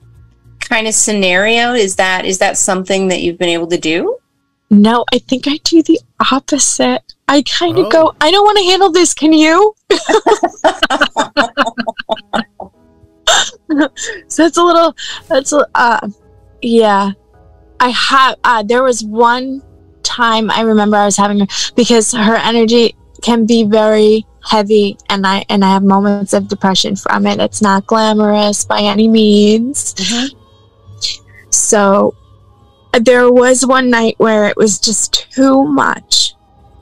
Kind of scenario. Is that something that you've been able to do? No, I think I do the opposite. I kind of go, I don't want to handle this. Can you? So yeah. I have, there was one time I remember I was having her, because her energy can be very heavy, and I have moments of depression from it. It's not glamorous by any means. Mm-hmm. So there was one night where it was just too much,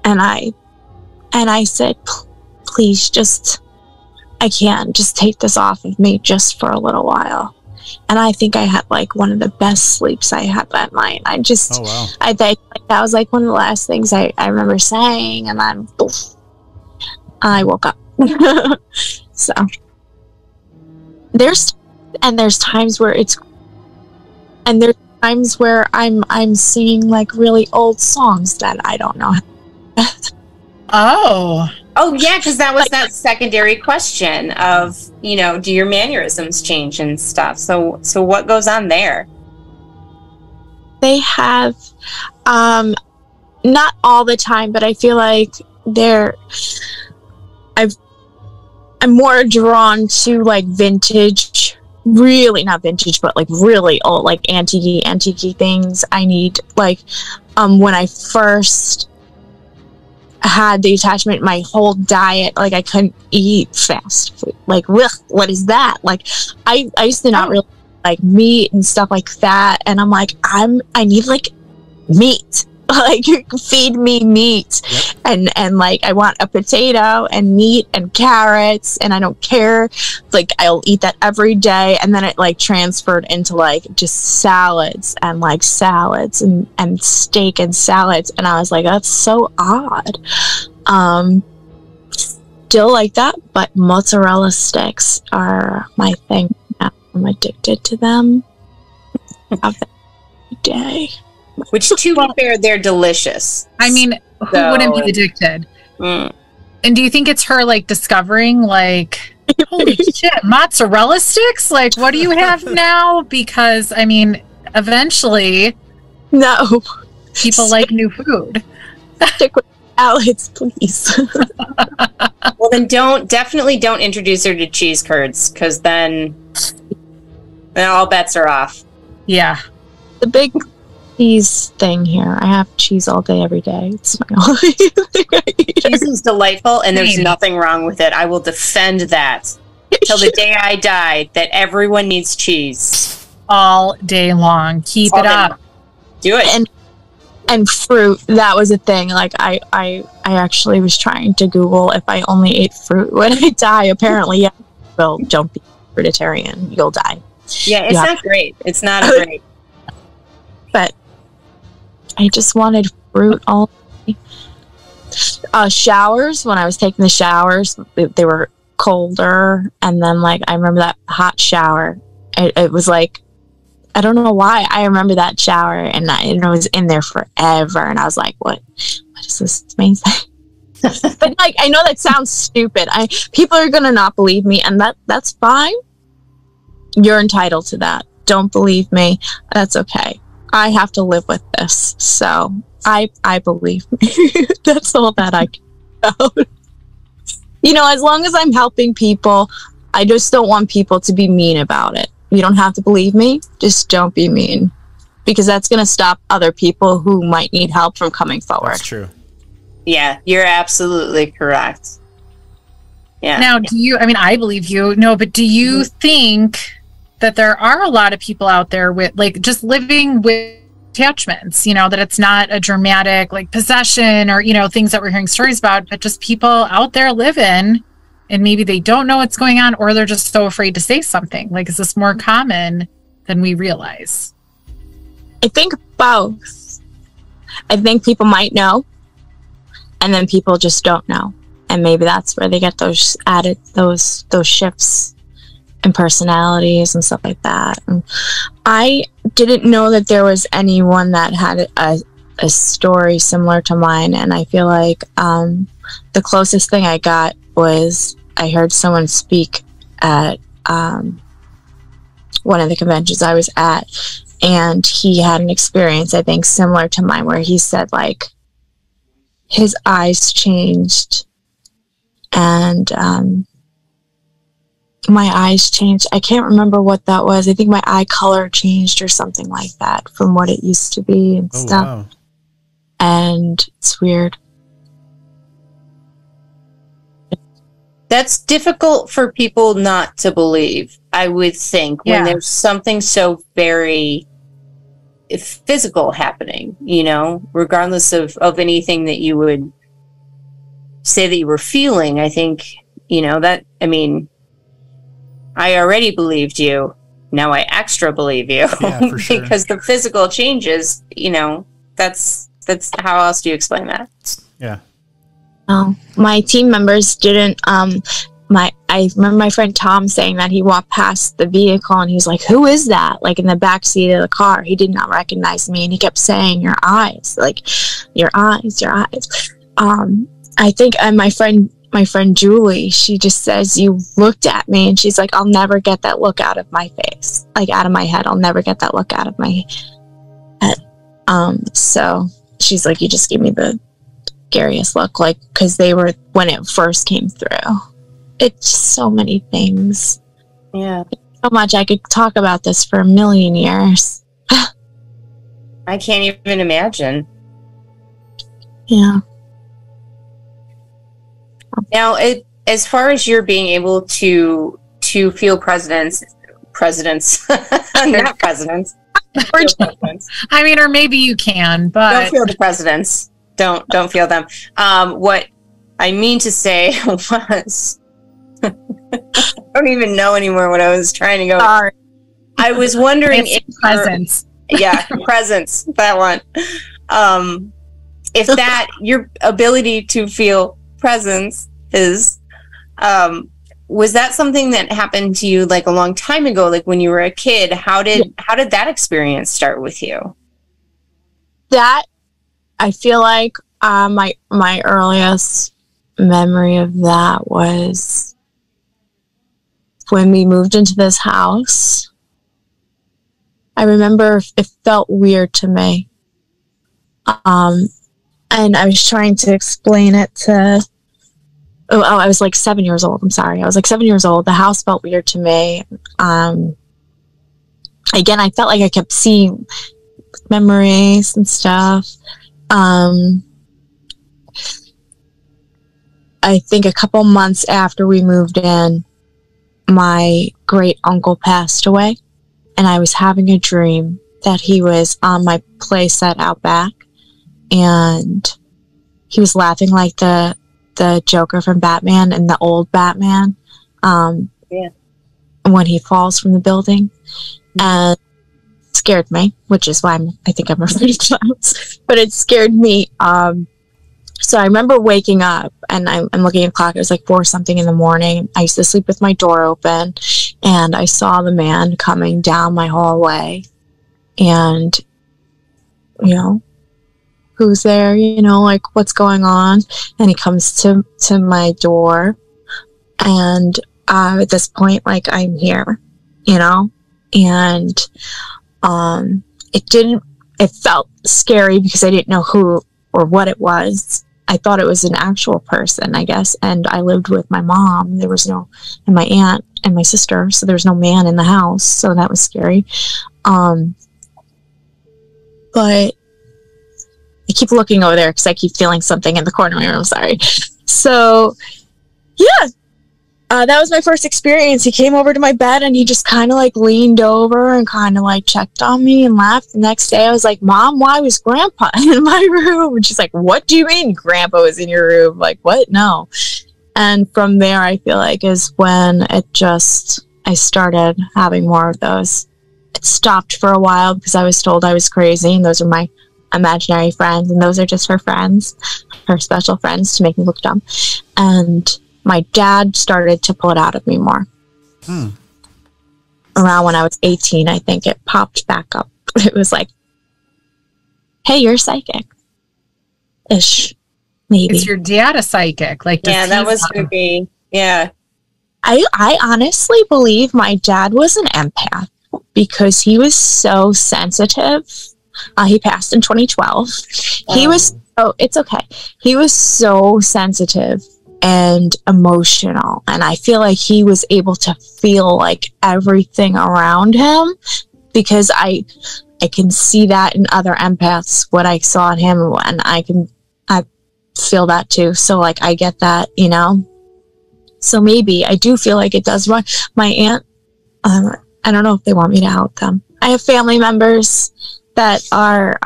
and I said, please, I can't, just take this off of me just for a little while. And I think I had like one of the best sleeps I had that night. I think like that was like one of the last things I remember saying, and then poof, I woke up. So there's times where there's times where I'm singing like really old songs that I don't know. Oh yeah, because that was that secondary question of, you know, do your mannerisms change and stuff? So what goes on there? They have, not all the time, but I feel like I'm more drawn to like vintage really not vintage, but like really old, like antique things. I need like when I first had the attachment, my whole diet, like I couldn't eat fast food. Like, what is that? Like I used to not really like meat and stuff like that, and I'm like, I need like meat. Like, feed me meat. Yep. And like I want a potato and meat and carrots, and I don't care, like I'll eat that every day. And then it like transferred into like just salads and steak and salads, and I was like, that's so odd. Still like that, but mozzarella sticks are my thing now. I'm addicted to them. Have them every day. Which, to be fair, they're delicious. I mean, who wouldn't be addicted? And do you think it's her, like, discovering, like, holy shit, mozzarella sticks? Like, what do you have now? Because, I mean, eventually, no, people like new food. Stick with salads, please. Well, then definitely don't introduce her to cheese curds, because then all bets are off. Yeah. The big cheese thing here. I have cheese all day, every day. It's my only thing I eat. Cheese is delightful, and there's nothing wrong with it. I will defend that till the day I die, that everyone needs cheese. All day long. Keep it up. Do it. And fruit, that was a thing. Like, I actually was trying to Google if I only ate fruit would I die. Apparently, yeah. Well, don't be fruitarian. You'll die. Yeah, it's not great. It's not great. But I just wanted fruit all day. Showers, when I was taking the showers, they were colder. And then, like, I remember that hot shower. It was like, I don't know why. I remember that shower, and I was in there forever. And I was like, what is this amazing? But, like, I know that sounds stupid. People are going to not believe me, and that's fine. You're entitled to that. Don't believe me. That's okay. I have to live with this, so I believe me. That's all that I care about. You know, as long as I'm helping people, I just don't want people to be mean about it. You don't have to believe me, just don't be mean. Because that's going to stop other people who might need help from coming forward. That's true. Yeah, you're absolutely correct. Yeah. Now, I believe you, no, but do you think that there are a lot of people out there with, like, just living with attachments, you know, that it's not a dramatic, like, possession or, you know, things that we're hearing stories about, but just people out there living, and maybe they don't know what's going on, or they're just so afraid to say something. Like, is this more common than we realize? I think both. I think people might know, and then people just don't know. And maybe that's where they get those shifts and personalities and stuff like that. And I didn't know that there was anyone that had a story similar to mine, and I feel like the closest thing I got was I heard someone speak at one of the conventions I was at, and he had an experience, I think, similar to mine, where he said, like, his eyes changed, and my eyes changed. I can't remember what that was. I think my eye color changed or something like that from what it used to be and stuff. Wow. And it's weird. That's difficult for people not to believe, I would think, when there's something so very physical happening, you know, regardless of anything that you would say that you were feeling. I think, you know, that, I mean, I already believed you. Now I extra believe you. Yeah, for sure. Because the physical changes, you know, that's how else do you explain that? Yeah. My team members didn't, I remember my friend Tom saying that he walked past the vehicle and he was like, who is that? Like, in the back seat of the car. He did not recognize me, and he kept saying, your eyes, like, your eyes, your eyes. I think my friend Julie, she just says, you looked at me, and she's like, I'll never get that look out of my face, like, out of my head. I'll never get that look out of my head. So she's like, you just gave me the scariest look, like, because they were, when it first came through. It's just so many things. Yeah. so much. I could talk about this for a million years. I can't even imagine. Yeah. Now, as far as you're being able to feel presidents, not presidents. I mean, or maybe you can, but don't feel the presidents. Don't feel them. What I mean to say was, I don't even know anymore what I was trying to go. Sorry. I was wondering if presence. Presence. That one. If that your ability to feel presence is, was that something that happened to you like a long time ago, like when you were a kid? How did that experience start with you? That, I feel like my earliest memory of that was when we moved into this house. I remember it felt weird to me. And I was trying to explain it to... Oh, I was like 7 years old. I'm sorry. I was like 7 years old. The house felt weird to me. Again, I felt like I kept seeing memories and stuff. I think a couple months after we moved in, my great uncle passed away, and I was having a dream that he was on my playset out back, and he was laughing like the Joker from Batman and the old Batman, when he falls from the building, and it scared me, which is why I think I'm afraid of clowns. But it scared me. So I remember waking up, and I'm looking at the clock. It was like 4 something in the morning. I used to sleep with my door open, and I saw the man coming down my hallway, and who's there, like what's going on? And he comes to my door, and at this point, like, I'm here, and it felt scary because I didn't know who or what it was. I thought it was an actual person, I guess, and I lived with my mom. There was and my aunt and my sister, so there was no man in the house, so that was scary. But I keep looking over there because I keep feeling something in the corner of my room. Sorry. So, yeah, that was my first experience. He came over to my bed, and he just kind of like leaned over and kind of like checked on me and laughed. The next day, I was like, "Mom, why was Grandpa in my room?" And she's like, "What do you mean Grandpa was in your room?" Like, what? No. And from there, I feel like is when I started having more of those. It stopped for a while because I was told I was crazy, and those are my imaginary friends, and those are just her friends, her special friends, to make me look dumb. And my dad started to pull it out of me more. Around when I was 18, I think it popped back up. It was like, "Hey, you're psychic ish, maybe." Is your dad a psychic? Like, that was creepy. Yeah. I honestly believe my dad was an empath because he was so sensitive. He passed in 2012. He was, it's okay. He was so sensitive and emotional, and I feel like he was able to feel like everything around him, because I can see that in other empaths, what I saw in him, and I feel that too. So like, I get that, so maybe I do feel like it does run. My aunt, I don't know if they want me to out them. I have family members that are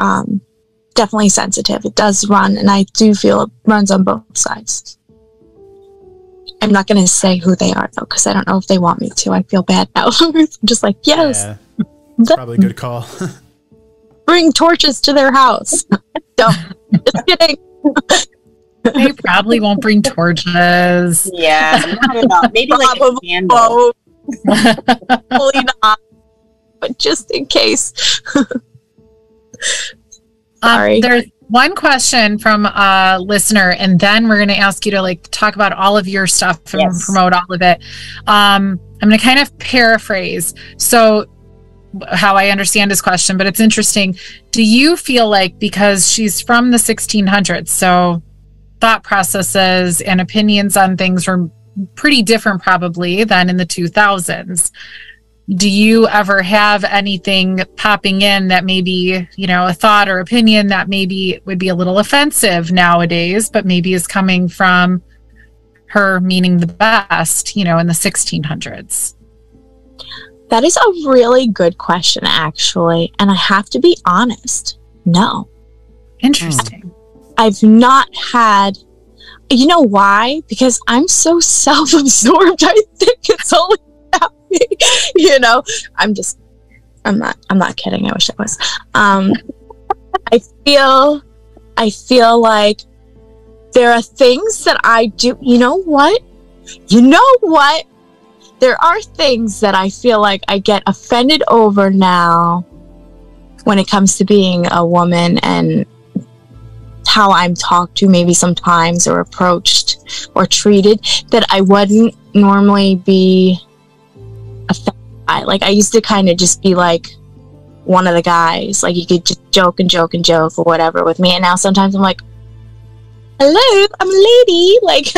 definitely sensitive. It does run, and I do feel it runs on both sides. I'm not going to say who they are, though, because I don't know if they want me to. I feel bad now. I'm just like, yes. Yeah, that's probably a good call. Bring torches to their house. Don't. Just kidding. They probably won't bring torches. Yeah, not at all. Maybe like a candle. Probably not. But just in case. Sorry. There's one question from a listener, and then we're going to ask you to like talk about all of your stuff and promote all of it. I'm going to kind of paraphrase so how I understand his question, but it's interesting. Do you feel like, because she's from the 1600s, so thought processes and opinions on things were pretty different probably than in the 2000s, do you ever have anything popping in that maybe, you know, a thought or opinion that maybe would be a little offensive nowadays, but maybe is coming from her meaning the best, you know, in the 1600s? That is a really good question, actually. And I have to be honest. No. Interesting. I've not had, you know why? Because I'm so self-absorbed. I think it's only me. You know, I'm not kidding. I wish I was. I feel like there are things that I do. You know what? There are things that I feel like I get offended over now when it comes to being a woman and how I'm talked to maybe sometimes or approached or treated that I wouldn't normally be offended by. Like, I used to kind of just be like one of the guys. Like, you could just joke or whatever with me. And now sometimes I'm like, hello, I'm a lady. Like,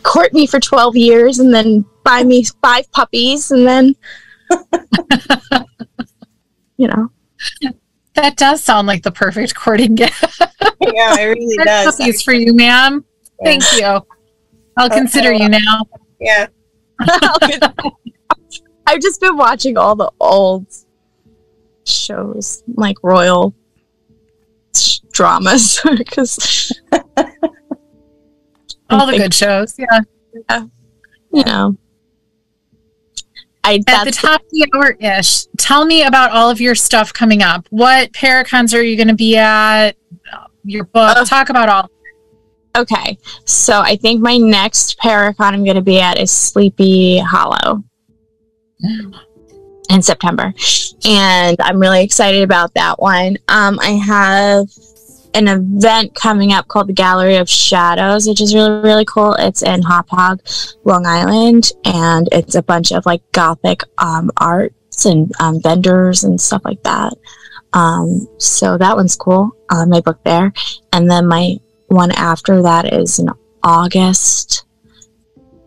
court me for 12 years and then buy me 5 puppies and then, you know. That does sound like the perfect courting gift. Yeah, it really does. Puppies for you, ma'am. Yeah. Thank you. I'll consider you now. Yeah. I've just been watching all the old shows, like royal dramas, because all the good shows, yeah. You know, at the top of the hour-ish, tell me about all of your stuff coming up. What Paracons are you going to be at? Your book. Talk about all. Okay, so I think my next Paracon I'm going to be at is Sleepy Hollow in September, and I'm really excited about that one. I have an event coming up called the Gallery of Shadows, which is really, really cool. It's in Hop Hog, Long Island, and it's a bunch of like gothic arts and vendors and stuff like that. So that one's cool. My book there, and then my one after that is in August,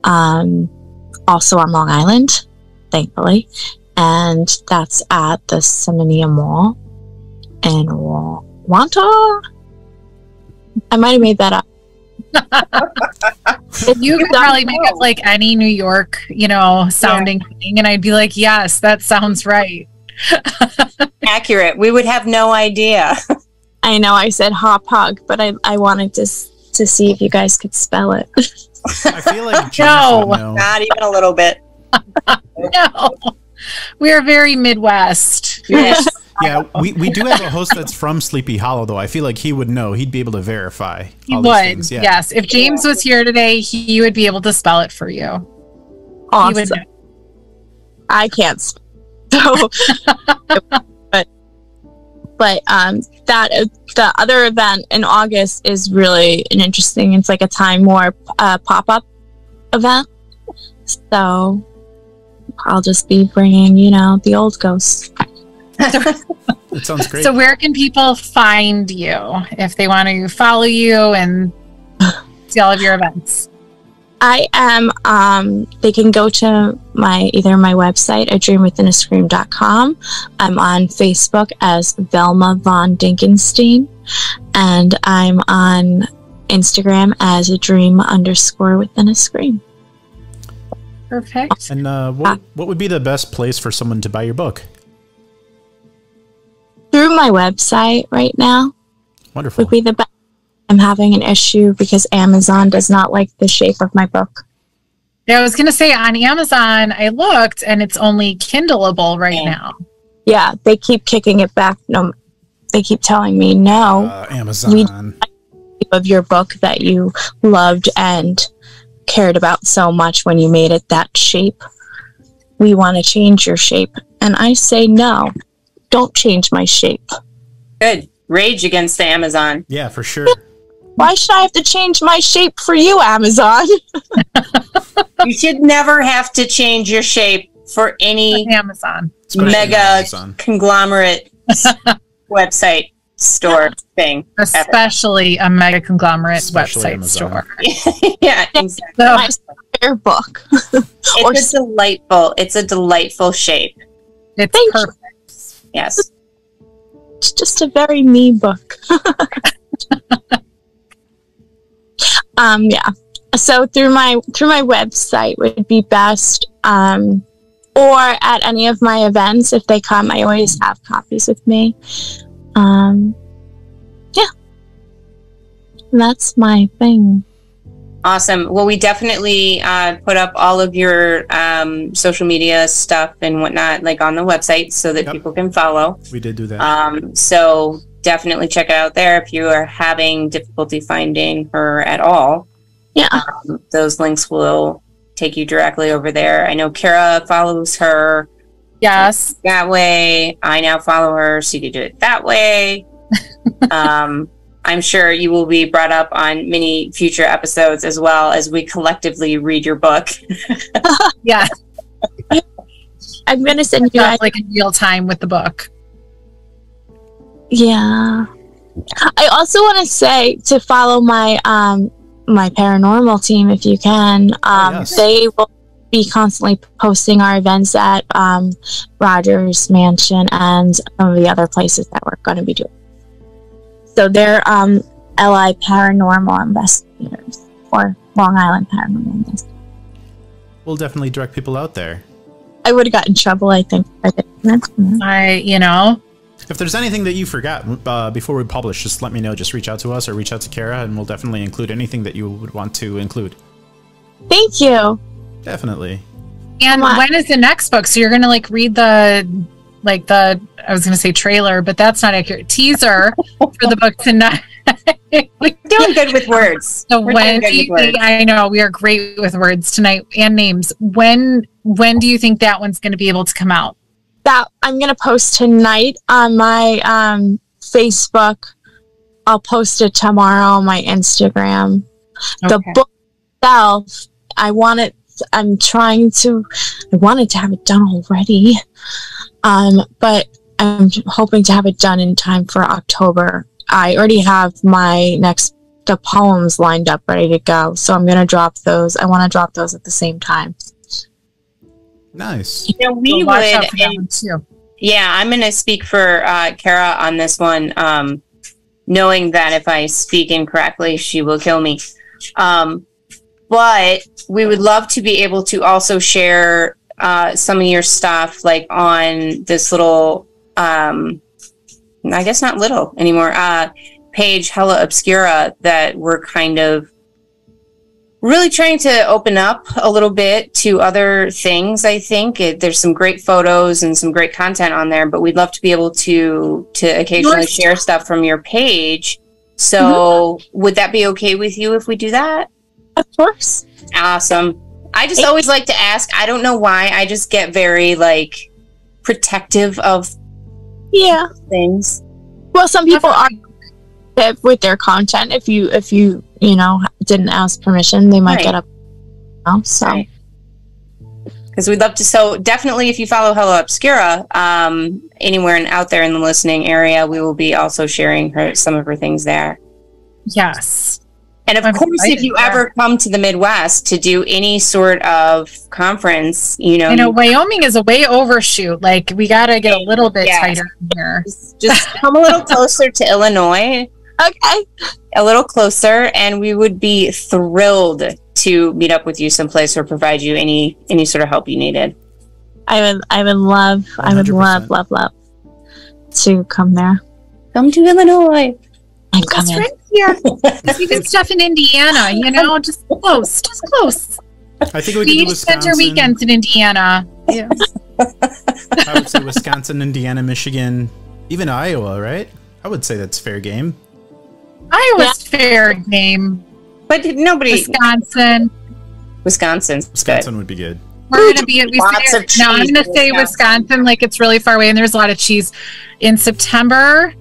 also on Long Island, thankfully, and that's at the Semenia Mall in Wanta. I might have made that up. You could probably make up like any New York, you know, sounding thing, and I'd be like, yes, that sounds right. Accurate. We would have no idea. I know I said hop hog, but I wanted to see if you guys could spell it. I feel like no, not even a little bit. No, we are very Midwest. Yes. Yeah, we do have a host that's from Sleepy Hollow, though. I feel like he would know. He'd be able to verify all these things. Yeah. Yes. If James was here today, he would be able to spell it for you. Awesome. He would know. I can't spell. So, but the other event in August is really an interesting. It's like a Time Warp pop-up event. So I'll just be bringing, you know, the old ghosts. That sounds great. So where can people find you if they want to follow you and see all of your events? I am, they can go to either my website, adreamwithinascream.com. I'm on Facebook as Velma Von Dinkenstein, and I'm on Instagram as @dream_withinascream. Perfect. And what would be the best place for someone to buy your book? Through my website right now. Wonderful. Would be the best. I'm having an issue because Amazon does not like the shape of my book. Yeah, I was going to say on Amazon, I looked and it's only Kindleable right now. Yeah, they keep kicking it back. No, they keep telling me no. Amazon. We don't like the shape of your book that you loved and cared about so much when you made it that shape. We want to change your shape. And I say no. Don't change my shape. Good. Rage against the Amazon. Yeah, for sure. Why should I have to change my shape for you, Amazon? You should never have to change your shape for any Amazon mega conglomerate website store thing. Especially a mega conglomerate website Amazon. store. Yeah, exactly. My your book. It's a delightful shape. It's Thank perfect. Yes. It's just a very me book. Yeah. So through my website would be best, or at any of my events if they come. I always have copies with me. Yeah. That's my thing. Awesome. Well, we definitely put up all of your social media stuff and whatnot, like on the website, so that people can follow. We did do that. So definitely check it out there if you are having difficulty finding her at all. Yeah. Those links will take you directly over there. I know Kara follows her. Yes. That way. I now follow her, so you can do it that way. I'm sure you will be brought up on many future episodes as well as we collectively read your book. Yeah. I'm going to send you guys like in real time with the book. Yeah. I also want to say to follow my my paranormal team if you can. Yes. They will be constantly posting our events at Rogers Mansion and some of the other places that we're going to be doing. So they're LI Paranormal Investigators or Long Island Paranormal Investigators. We'll definitely direct people out there. I would have got in trouble, I think. If there's anything that you forgot before we publish, just let me know. Just reach out to us or reach out to Kara, and we'll definitely include anything that you would want to include. Thank you. Definitely. And when is the next book? So you're going to like read I was going to say trailer, but that's not accurate. Teaser for the book tonight. We're doing good with words. So when do you think, I know we are great with words tonight and names. When do you think that one's going to be able to come out? That I'm going to post tonight on my Facebook. I'll post it tomorrow on my Instagram. Okay. The book itself, I wanted to have it done already. But I'm hoping to have it done in time for October. I already have the poems lined up ready to go. So I'm going to drop those. I want to drop those at the same time. Nice. We would. Yeah, I'm going to speak for Kara on this one, knowing that if I speak incorrectly, she will kill me. But we would love to be able to also share some of your stuff, like on this little, I guess not little anymore, page Hella Obscura that we're kind of really trying to open up a little bit to other things. I think there's some great photos and some great content on there, but we'd love to be able to occasionally share stuff from your page. So would that be okay with you if we do that? Of course. Awesome. I just always like to ask. I don't know why. I just get very protective of things. Well, some people are with their content. If you didn't ask permission, they might get up. So because we'd love to. So definitely, if you follow Hella Obscura anywhere and out there in the listening area, we will be also sharing some of her things there. Yes. And of course, if you ever come to the Midwest to do any sort of conference, Wyoming is a way overshoot. Like, we got to get a little bit tighter here. Just come a little closer to Illinois. Okay. A little closer, and we would be thrilled to meet up with you someplace or provide you any sort of help you needed. I would love 100%. To come there. Come to Illinois. I'm coming. Right here. Even stuff in Indiana, just close. I think we could do Wisconsin. Spend your weekends in Indiana. Yeah. I would say Wisconsin, Indiana, Michigan, even Iowa, right? I would say that's fair game. Iowa's fair game. But nobody... Wisconsin would be good. We're going to be at... No, I'm going to say Wisconsin, like it's really far away, and there's a lot of cheese. In September...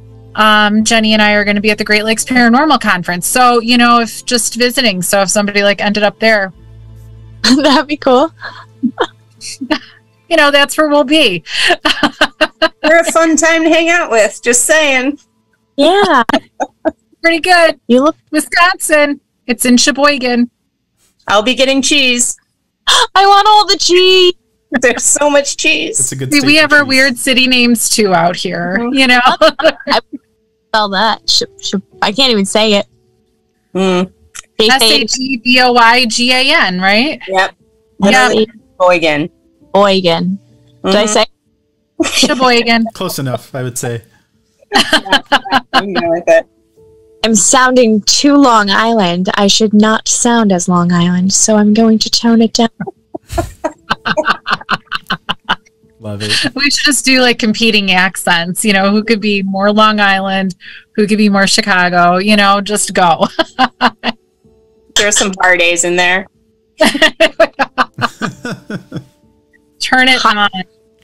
Jenny and I are going to be at the Great Lakes Paranormal Conference. So, if just visiting. So if somebody ended up there, that'd be cool. That's where we'll be. We're a fun time to hang out with. Just saying. Yeah. Pretty good. You look Wisconsin. It's in Sheboygan. I'll be getting cheese. I want all the cheese. There's so much cheese. It's a good. See, we state have for our cheese. weird city names too out here. Mhm. You know. Spell that. I can't even say it. SAGBOYGAN, right? Yep. Yeah. Boygan. Boygan. Did I say? Sheboygan. Close enough, I would say. I'm going with it. I'm sounding too Long Island. I should not sound as Long Island, so I'm going to tone it down. Love it. We should just do like competing accents, you know, who could be more Long Island, who could be more Chicago, you know, just go. There's some hard A's in there. Turn it on.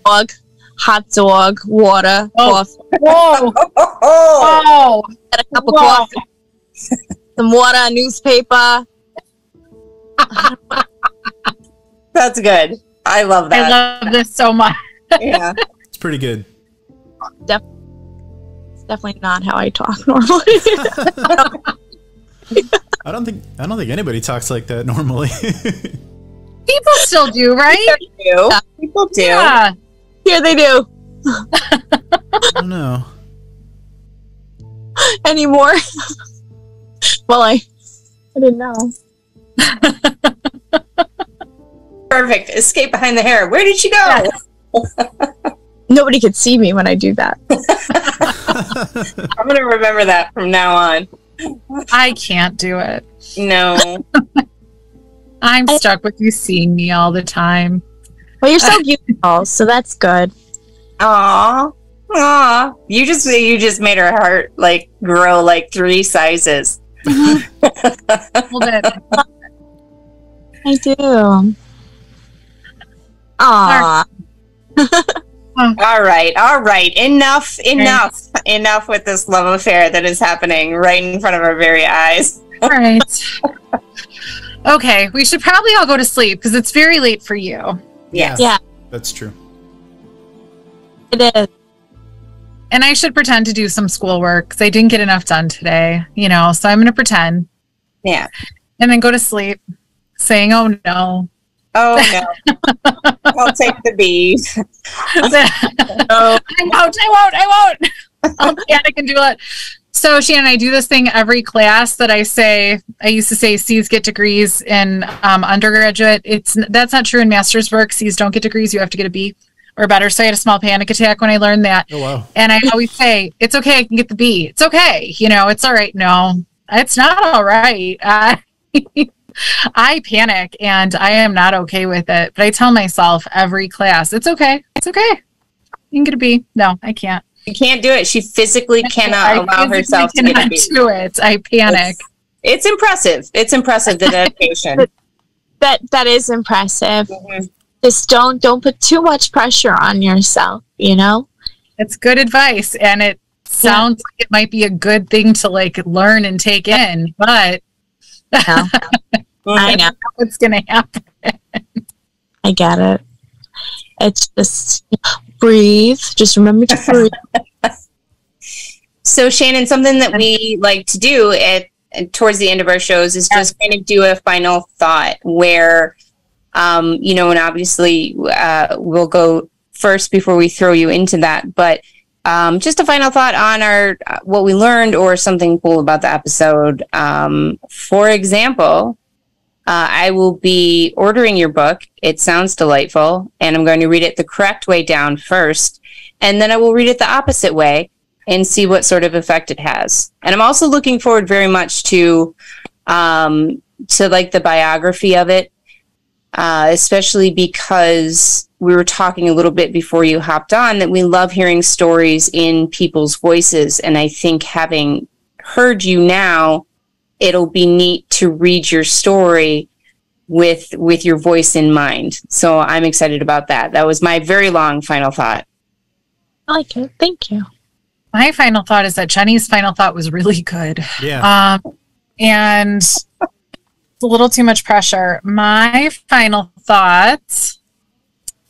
Dog, hot dog, water, coffee. Whoa. Oh, Oh. Get a cup of Whoa. coffee. Some water, newspaper. that's good. I love I that. love this so much. Yeah. It's pretty good. It's definitely not how I talk normally. I don't think anybody talks like that normally. People still do, right? People do. Yeah. Here they do. I don't know. Anymore. Well, I didn't know. Perfect. Escape behind the hair. Where did she go? Nobody could see me when I do that. I'm going to remember that from now on. I can't do it. No. I'm stuck with you seeing me all the time. Well, you're so beautiful, so that's good. Aw. Aw. You just made her heart like grow like 3 sizes. Hold it. I do. Aww. All right. Enough with this love affair that is happening right in front of our very eyes. All right. Okay, we should probably all go to sleep because it's very late for you. Yes. Yeah. That's true. It is. And I should pretend to do some schoolwork because I didn't get enough done today, you know, so I'm going to pretend. Yeah. And then go to sleep saying, oh no. Oh no. I'll take the bead. I won't. I'll panic and do it. So Shannon, I do this thing every class that I used to say C's get degrees in undergraduate. That's not true in master's work. C's don't get degrees. You have to get a B or better. So I had a small panic attack when I learned that. Oh, wow. And I always say, it's okay. I can get the B. It's okay. You know, it's all right. No, it's not all right. I panic and I am not okay with it. But I tell myself every class, it's okay. It's okay. You can get a B. No, I can't. You can't do it. She physically cannot allow herself to get a B. Do it. I panic. It's impressive. It's impressive, the dedication. That is impressive. Mhm. Just don't put too much pressure on yourself, you know? It's good advice, and it sounds like it might be a good thing to like learn and take in, but No. I know. what's going to happen. I get it. It's just breathe. Just remember to breathe. So Shannon, something that we like to do towards the end of our shows is just kind of do a final thought where, and obviously we'll go first before we throw you into that, but just a final thought on our what we learned or something cool about the episode. For example, I will be ordering your book. It sounds delightful, and I'm going to read it the correct way down first, and then I will read it the opposite way and see what sort of effect it has. And I'm also looking forward very much to like the biography of it, especially because we were talking a little bit before you hopped on that we love hearing stories in people's voices. And I think having heard you now, it'll be neat to read your story with your voice in mind. So I'm excited about that. That was my very long final thought. I like it. Thank you. My final thought is that Jenny's final thought was really good. Yeah. And it's a little too much pressure. My final thought,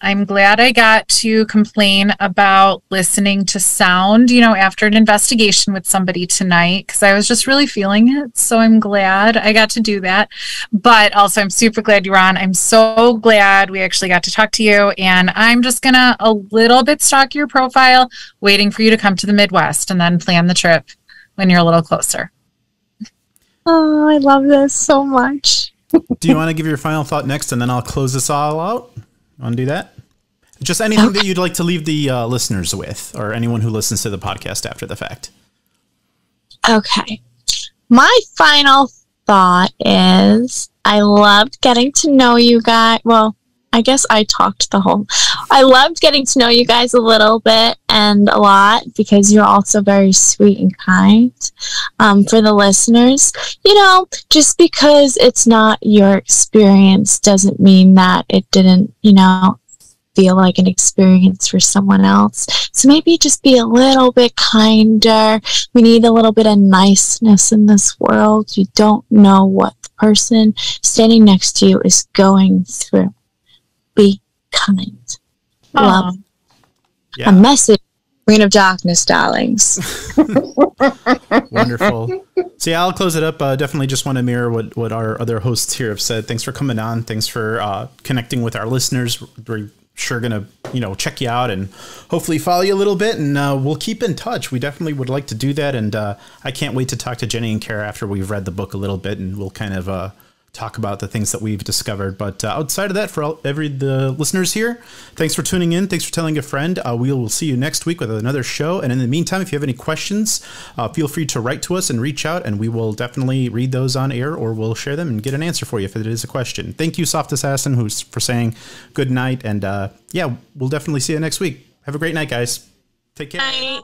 I'm glad I got to complain about listening to sound, after an investigation with somebody tonight, because I was just really feeling it. So I'm glad I got to do that. But also, I'm super glad you're on. I'm so glad we actually got to talk to you. And I'm just going to a little bit stalk your profile, waiting for you to come to the Midwest and then plan the trip when you're a little closer. Oh, I love this so much. Do you want to give your final thought next, and then I'll close this all out? Want to do that? Just anything that you'd like to leave the listeners with, or anyone who listens to the podcast after the fact. Okay. My final thought is I loved getting to know you guys. Well, I guess I loved getting to know you guys a little bit and a lot, because you're also very sweet and kind. For the listeners, just because it's not your experience doesn't mean that it didn't, feel like an experience for someone else. So maybe just be a little bit kinder. We need a little bit of niceness in this world. You don't know what the person standing next to you is going through. Be kind. Love. Yeah. A message. Queen of Darkness, darlings. Wonderful. So yeah, I'll close it up. Definitely just want to mirror what our other hosts here have said. Thanks for coming on. Thanks for connecting with our listeners. We're sure going to, check you out and hopefully follow you a little bit, and we'll keep in touch. We definitely would like to do that. And I can't wait to talk to Jenny and Kara after we've read the book a little bit, and we'll kind of talk about the things that we've discovered. But outside of that, for the listeners here, thanks for tuning in. Thanks for telling a friend. We will see you next week with another show. And in the meantime, if you have any questions, feel free to write to us and reach out, and we will definitely read those on air, or we'll share them and get an answer for you if it is a question. Thank you, Soft Assassin, for saying good night. And we'll definitely see you next week. Have a great night, guys. Take care. Bye.